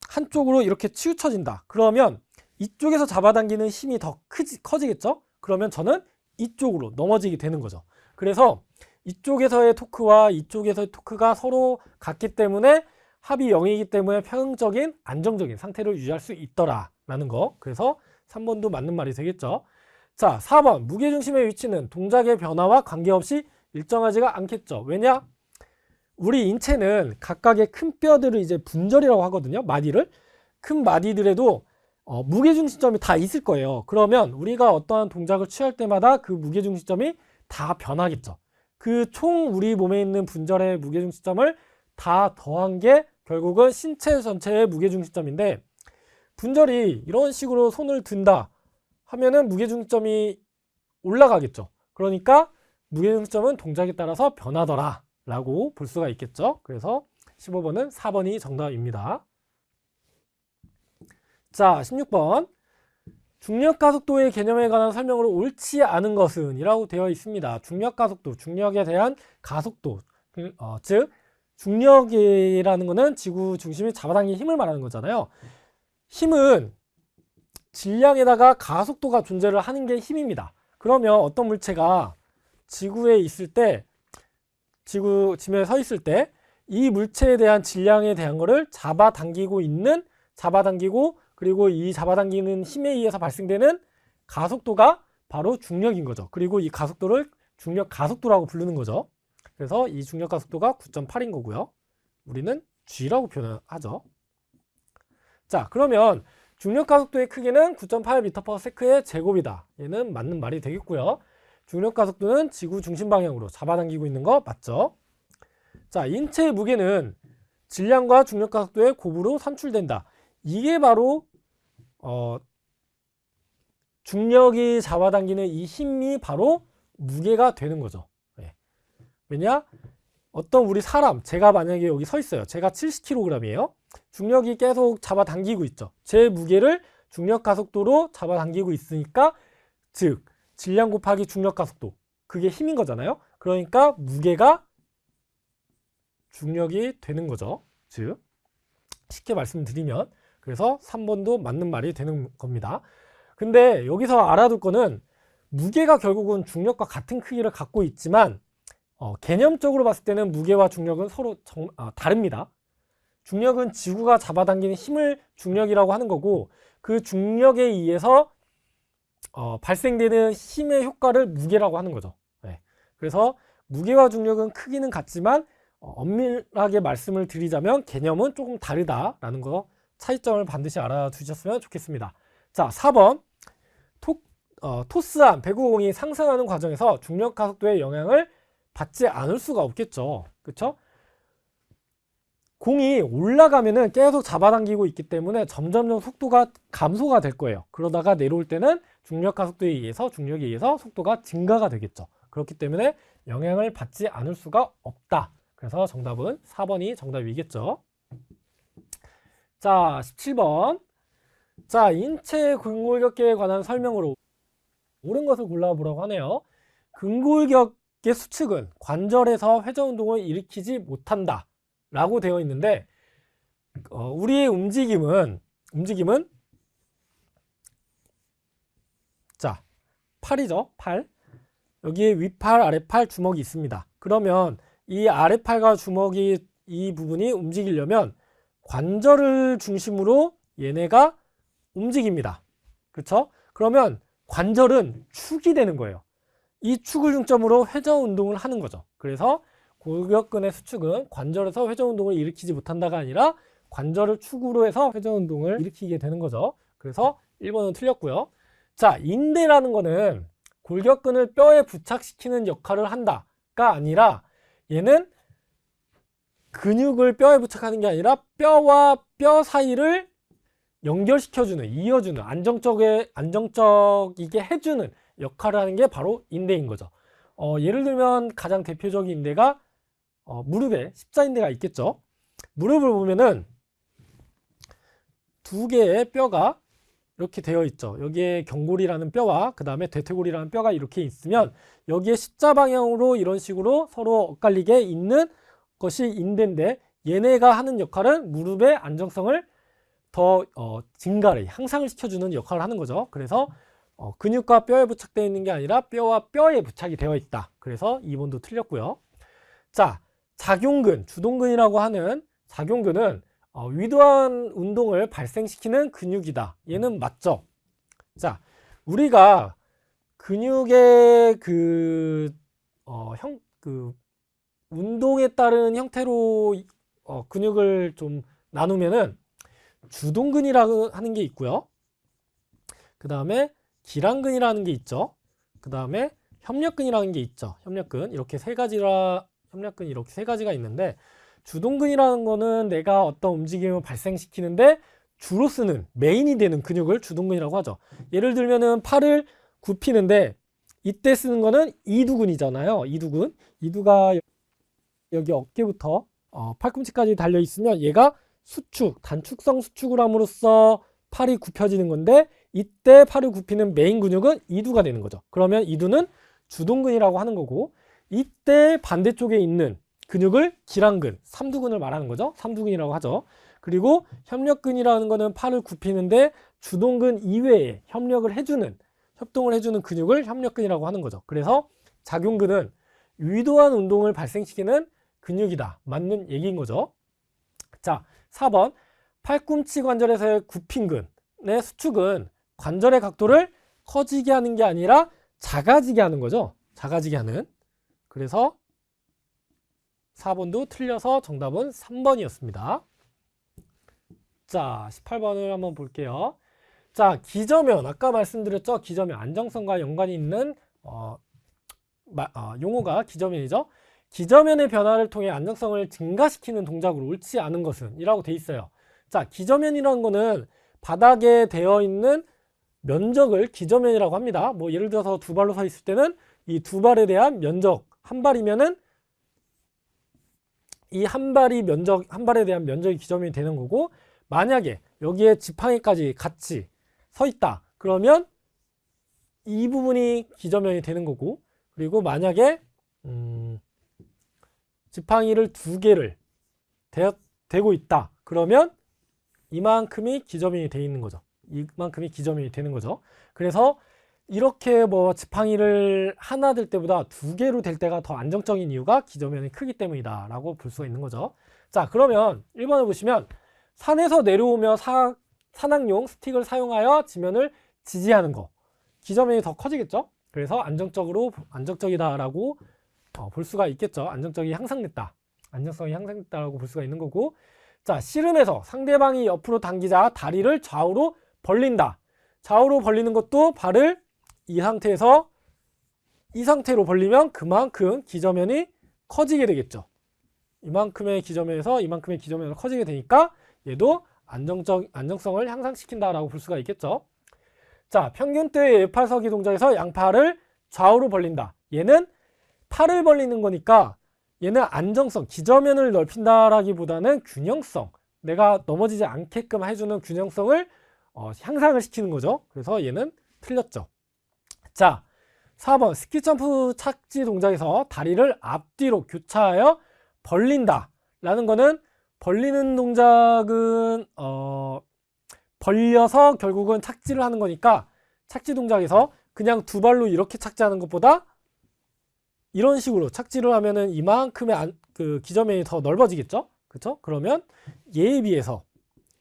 한쪽으로 이렇게 치우쳐진다. 그러면 이쪽에서 잡아당기는 힘이 더 커지겠죠? 그러면 저는 이쪽으로 넘어지게 되는 거죠. 그래서 이쪽에서의 토크와 이쪽에서의 토크가 서로 같기 때문에 합이 0이기 때문에 평형적인 안정적인 상태를 유지할 수 있더라라는 거. 그래서 3번도 맞는 말이 되겠죠. 자, 4번. 무게중심의 위치는 동작의 변화와 관계없이 일정하지가 않겠죠. 왜냐? 우리 인체는 각각의 큰 뼈들을 이제 분절이라고 하거든요. 마디를. 큰 마디들에도 무게중심점이 다 있을 거예요. 그러면 우리가 어떠한 동작을 취할 때마다 그 무게중심점이 다 변하겠죠. 그 총 우리 몸에 있는 분절의 무게중심점을 다 더한 게 결국은 신체 전체의 무게중심점인데, 분절이 이런 식으로 손을 든다 하면은 무게중심점이 올라가겠죠. 그러니까 무게중심점은 동작에 따라서 변하더라 라고 볼 수가 있겠죠. 그래서 15번은 4번이 정답입니다. 자, 16번. 중력가속도의 개념에 관한 설명으로 옳지 않은 것은 이라고 되어 있습니다. 중력가속도, 중력에 대한 가속도, 즉 중력이라는 것은 지구 중심이 잡아당기는 힘을 말하는 거잖아요. 힘은 질량에다가 가속도가 존재를 하는 게 힘입니다. 그러면 어떤 물체가 지구에 있을 때, 지면에 서 있을 때 이 물체에 대한 질량에 대한 거를 잡아당기고 그리고 이 잡아당기는 힘에 의해서 발생되는 가속도가 바로 중력인 거죠. 그리고 이 가속도를 중력 가속도라고 부르는 거죠. 그래서 이 중력 가속도가 9.8인 거고요. 우리는 G라고 표현하죠. 자, 그러면 중력 가속도의 크기는 9.8m/s의 제곱이다. 얘는 맞는 말이 되겠고요. 중력 가속도는 지구 중심 방향으로 잡아당기고 있는 거 맞죠? 자, 인체의 무게는 질량과 중력 가속도의 곱으로 산출된다. 이게 바로 중력이 잡아당기는 이 힘이 바로 무게가 되는 거죠. 네. 왜냐? 어떤 우리 사람, 제가 만약에 여기 서 있어요. 제가 70kg이에요. 중력이 계속 잡아당기고 있죠. 제 무게를 중력 가속도로 잡아당기고 있으니까, 즉 질량 곱하기 중력 가속도, 그게 힘인 거잖아요. 그러니까 무게가 중력이 되는 거죠. 즉 쉽게 말씀드리면, 그래서 3번도 맞는 말이 되는 겁니다. 근데 여기서 알아둘 거는 무게가 결국은 중력과 같은 크기를 갖고 있지만 개념적으로 봤을 때는 무게와 중력은 서로 다릅니다. 중력은 지구가 잡아당기는 힘을 중력이라고 하는 거고, 그 중력에 의해서 발생되는 힘의 효과를 무게라고 하는 거죠. 네. 그래서 무게와 중력은 크기는 같지만 엄밀하게 말씀을 드리자면 개념은 조금 다르다라는 거, 차이점을 반드시 알아두셨으면 좋겠습니다. 자, 4번. 토스한 배구공이 상승하는 과정에서 중력 가속도의 영향을 받지 않을 수가 없겠죠. 그렇죠? 공이 올라가면은 계속 잡아당기고 있기 때문에 점점점 속도가 감소가 될 거예요. 그러다가 내려올 때는 중력에 의해서 속도가 증가가 되겠죠. 그렇기 때문에 영향을 받지 않을 수가 없다. 그래서 정답은 4번이 정답이겠죠. 자, 17번. 자, 인체 근골격계에 관한 설명으로 옳은 것을 골라보라고 하네요. 근골격계 수축은 관절에서 회전운동을 일으키지 못한다 라고 되어 있는데, 우리의 움직임은 자, 팔이죠. 팔. 여기에 윗팔, 아랫팔, 주먹이 있습니다. 그러면 이 아랫팔과 주먹이 이 부분이 움직이려면 관절을 중심으로 얘네가 움직입니다. 그렇죠? 그러면 관절은 축이 되는 거예요. 이 축을 중점으로 회전 운동을 하는 거죠. 그래서 골격근의 수축은 관절에서 회전 운동을 일으키지 못한다가 아니라 관절을 축으로 해서 회전 운동을 일으키게 되는 거죠. 그래서 1번은 틀렸고요. 자, 인대라는 거는 골격근을 뼈에 부착시키는 역할을 한다가 아니라 얘는 근육을 뼈에 부착하는 게 아니라 뼈와 뼈 사이를 연결시켜주는, 이어주는, 안정적이게 해주는 역할을 하는 게 바로 인대인 거죠. 예를 들면 가장 대표적인 인대가 무릎에 십자인대가 있겠죠. 무릎을 보면은 두 개의 뼈가 이렇게 되어 있죠. 여기에 경골이라는 뼈와 그 다음에 대퇴골이라는 뼈가 이렇게 있으면 여기에 십자 방향으로 이런 식으로 서로 엇갈리게 있는 것이 인대인데, 얘네가 하는 역할은 무릎의 안정성을 더 증가를, 향상을 시켜주는 역할을 하는 거죠. 그래서 근육과 뼈에 부착되어 있는 게 아니라 뼈와 뼈에 부착이 되어 있다. 그래서 2번도 틀렸고요. 자, 작용근, 주동근이라고 하는 작용근은 위도한 운동을 발생시키는 근육이다. 얘는 맞죠? 자, 우리가 근육의 운동에 따른 형태로 근육을 좀 나누면은 주동근이라고 하는 게 있고요. 그 다음에 기랑근이라는 게 있죠. 그 다음에 협력근이라는 게 있죠. 협력근 이렇게 세 가지가 있는데, 주동근이라는 거는 내가 어떤 움직임을 발생시키는데 주로 쓰는 메인이 되는 근육을 주동근이라고 하죠. 예를 들면은 팔을 굽히는데 이때 쓰는 거는 이두근이잖아요. 이두가 여기 어깨부터 팔꿈치까지 달려 있으면 얘가 단축성 수축을 함으로써 팔이 굽혀지는 건데, 이때 팔을 굽히는 메인 근육은 이두가 되는 거죠. 그러면 이두는 주동근이라고 하는 거고, 이때 반대쪽에 있는 근육을 기랑근, 삼두근을 말하는 거죠. 삼두근이라고 하죠. 그리고 협력근이라는 거는 팔을 굽히는데 주동근 이외에 협동을 해주는 근육을 협력근이라고 하는 거죠. 그래서 작용근은 유도한 운동을 발생시키는 근육이다. 맞는 얘기인 거죠. 자, 4번. 팔꿈치 관절에서의 굽힌근의 수축은 관절의 각도를 커지게 하는 게 아니라 작아지게 하는 거죠. 작아지게 하는. 그래서 4번도 틀려서 정답은 3번이었습니다. 자, 18번을 한번 볼게요. 자, 기저면. 아까 말씀드렸죠. 기저면. 안정성과 연관이 있는 용어가 기저면이죠. 기저면의 변화를 통해 안정성을 증가시키는 동작으로 옳지 않은 것은 이라고 돼 있어요. 자, 기저면이라는 거는 바닥에 되어 있는 면적을 기저면이라고 합니다. 뭐 예를 들어서 두 발로 서 있을 때는 이 두 발에 대한 면적, 한 발이면은 이 한 발에 대한 면적이 기저면이 되는 거고, 만약에 여기에 지팡이까지 같이 서 있다 그러면 이 부분이 기저면이 되는 거고, 그리고 만약에 지팡이를 두 개를 대고 있다 그러면 이만큼이 기저면이 되어 있는 거죠. 이만큼이 기저면이 되는 거죠. 그래서 이렇게 뭐 지팡이를 하나 들 때보다 두 개로 될 때가 더 안정적인 이유가 기저면이 크기 때문이다 라고 볼 수가 있는 거죠. 자, 그러면 1번을 보시면 산에서 내려오며 산악용 스틱을 사용하여 지면을 지지하는 거, 기저면이 더 커지겠죠. 그래서 안정적이다라고 볼 수가 있겠죠. 안정성이 향상됐다라고 볼 수가 있는 거고, 자, 씨름에서 상대방이 옆으로 당기자 다리를 좌우로 벌린다. 좌우로 벌리는 것도 발을 이 상태로 벌리면 그만큼 기저면이 커지게 되겠죠. 이만큼의 기저면에서 이만큼의 기저면으로 커지게 되니까 얘도 안정성을 향상시킨다라고 볼 수가 있겠죠. 자, 평균대의 예팔서기 동작에서 양팔을 좌우로 벌린다. 얘는 팔을 벌리는 거니까 얘는 안정성, 기저면을 넓힌다라기보다는 균형성, 내가 넘어지지 않게끔 해주는 균형성을 향상을 시키는 거죠. 그래서 얘는 틀렸죠. 자, 4번 스키점프 착지 동작에서 다리를 앞뒤로 교차하여 벌린다 라는 거는, 벌리는 동작은 벌려서 결국은 착지를 하는 거니까, 착지 동작에서 그냥 두 발로 이렇게 착지하는 것보다 이런 식으로 착지를 하면은 이만큼의 그 기저면이 더 넓어지겠죠. 그렇죠? 그러면 얘에 비해서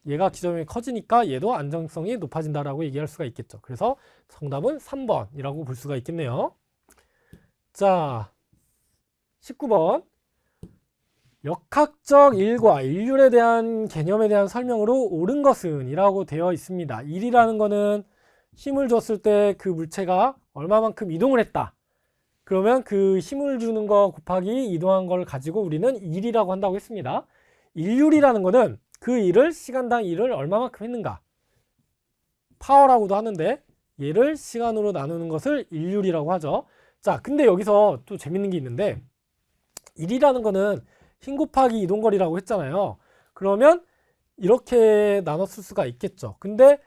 얘가 기저면이 커지니까 얘도 안정성이 높아진다라고 얘기할 수가 있겠죠. 그래서 정답은 3번이라고 볼 수가 있겠네요. 자, 19번 역학적 일과 일률에 대한 개념에 대한 설명으로 옳은 것은 이라고 되어 있습니다. 일이라는 거는 힘을 줬을 때 그 물체가 얼마만큼 이동을 했다. 그러면 그 힘을 주는 거 곱하기 이동한 걸 가지고 우리는 일이라고 한다고 했습니다. 일률이라는 거는 그 일을, 시간당 일을 얼마만큼 했는가, 파워라고도 하는데 얘를 시간으로 나누는 것을 일률이라고 하죠. 자, 근데 여기서 또 재밌는 게 있는데, 일이라는 거는 힘 곱하기 이동거리라고 했잖아요. 그러면 이렇게 나눴을 수가 있겠죠. 근데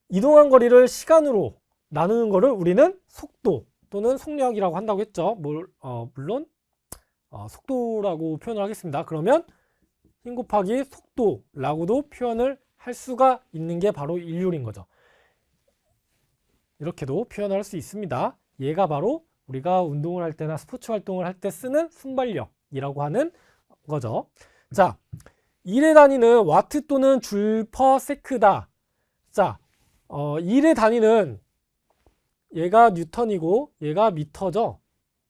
이동한 거리를 시간으로 나누는 거를 우리는 속도 또는 속력이라고 한다고 했죠. 물론 속도라고 표현을 하겠습니다. 그러면 힘 곱하기 속도라고도 표현을 할 수가 있는 게 바로 일률인 거죠. 이렇게도 표현할 수 있습니다. 얘가 바로 우리가 운동을 할 때나 스포츠 활동을 할 때 쓰는 순발력이라고 하는 거죠. 자, 일의 단위는 와트 또는 줄 퍼 세크다. 자, 일의 단위는 얘가 뉴턴이고 얘가 미터죠.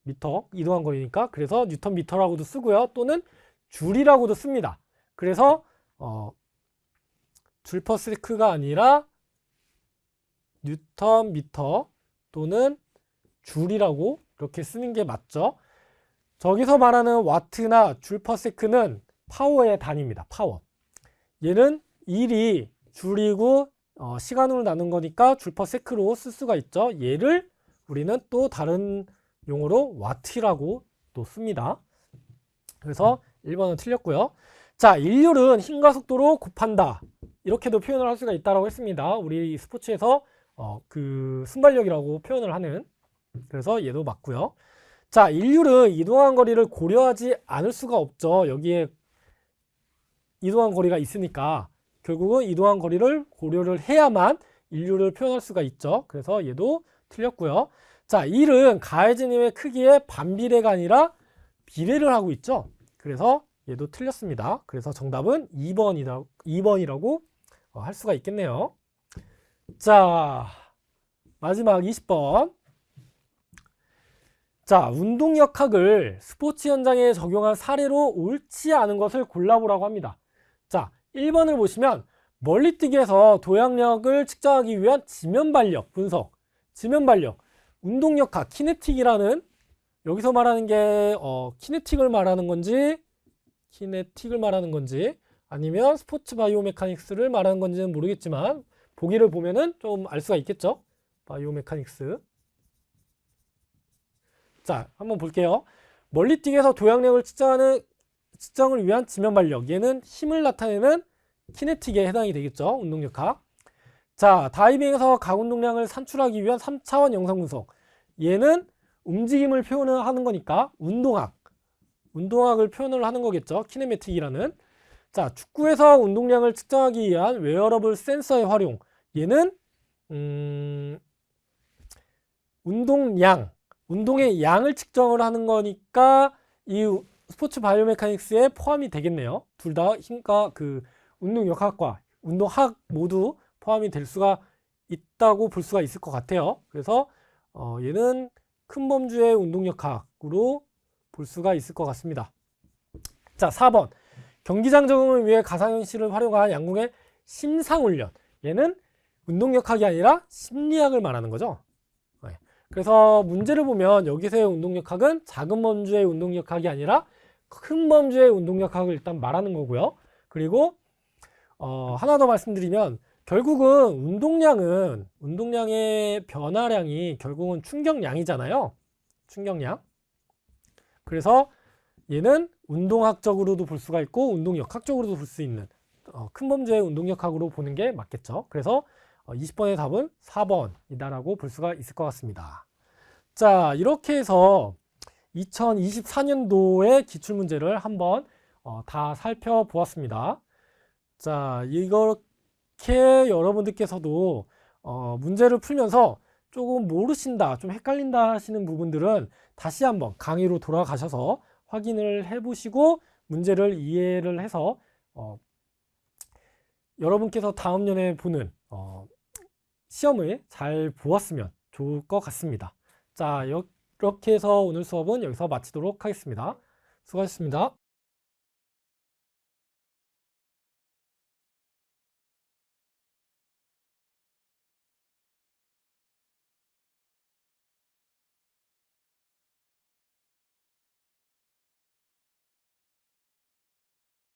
미터, 이동한 거리니까. 그래서 뉴턴 미터라고도 쓰고요. 또는 줄이라고도 씁니다. 그래서 줄 퍼 세크가 아니라 뉴턴 미터 또는 줄이라고 이렇게 쓰는 게 맞죠. 저기서 말하는 와트나 줄 퍼 세크는 파워의 단위입니다. 파워. 얘는 일이 줄이고 시간으로 나눈 거니까 줄 퍼 세크로 쓸 수가 있죠. 얘를 우리는 또 다른 용어로 와트라고 또 씁니다. 그래서 1번은 틀렸고요. 자, 일률은 힘과 속도로 곱한다. 이렇게도 표현을 할 수가 있다고 했습니다. 우리 스포츠에서 그 순발력이라고 표현을 하는. 그래서 얘도 맞고요. 자, 일률은 이동한 거리를 고려하지 않을 수가 없죠. 여기에 이동한 거리가 있으니까 결국은 이동한 거리를 고려를 해야만 일률을 표현할 수가 있죠. 그래서 얘도 틀렸고요. 자, 일은 가해진 힘의 크기에 반비례가 아니라 비례를 하고 있죠. 그래서 얘도 틀렸습니다. 그래서 정답은 2번이라고 할 수가 있겠네요. 자, 마지막 20번. 자, 운동역학을 스포츠 현장에 적용한 사례로 옳지 않은 것을 골라보라고 합니다. 자, 1번을 보시면 멀리뛰기에서 도약력을 측정하기 위한 지면발력 분석, 지면발력, 운동역학, 키네틱이라는, 여기서 말하는 게 키네틱을 말하는 건지 아니면 스포츠 바이오메카닉스를 말하는 건지는 모르겠지만 보기를 보면은 좀 알 수가 있겠죠. 바이오메카닉스. 자, 한번 볼게요. 멀리뛰기에서 도약력을 측정을 위한 지면발력, 얘는 힘을 나타내는 키네틱에 해당이 되겠죠. 운동역학. 자, 다이빙에서 가운동량을 산출하기 위한 3차원 영상 분석, 얘는 움직임을 표현을 하는 거니까 운동학을 표현을 하는 거겠죠. 키네매틱이라는. 자, 축구에서 운동량을 측정하기 위한 웨어러블 센서의 활용, 얘는 운동의 양을 측정을 하는 거니까 이 스포츠 바이오메카닉스에 포함이 되겠네요. 둘 다 힘과 그 운동역학과 운동학 모두 포함이 될 수가 있다고 볼 수가 있을 것 같아요. 그래서 얘는 큰 범주의 운동역학으로 볼 수가 있을 것 같습니다. 자, 4번. 경기장 적응을 위해 가상현실을 활용한 양궁의 심상훈련, 얘는 운동역학이 아니라 심리학을 말하는 거죠. 그래서 문제를 보면 여기서의 운동역학은 작은 범주의 운동역학이 아니라 큰 범주의 운동역학을 일단 말하는 거고요. 그리고 하나 더 말씀드리면 결국은 운동량의 변화량이 결국은 충격량이잖아요. 충격량. 그래서 얘는 운동학적으로도 볼 수가 있고 운동역학적으로도 볼 수 있는 큰 범주의 운동역학으로 보는 게 맞겠죠. 그래서 20번의 답은 4번이다라고 볼 수가 있을 것 같습니다. 자, 이렇게 해서 2024년도의 기출문제를 한번 다 살펴보았습니다. 자, 이렇게 여러분들께서도 문제를 풀면서 조금 모르신다, 좀 헷갈린다 하시는 부분들은 다시 한번 강의로 돌아가셔서 확인을 해보시고 문제를 이해를 해서 여러분께서 다음 년에 보는 시험을 잘 보았으면 좋을 것 같습니다. 자, 이렇게 해서 오늘 수업은 여기서 마치도록 하겠습니다. 수고하셨습니다.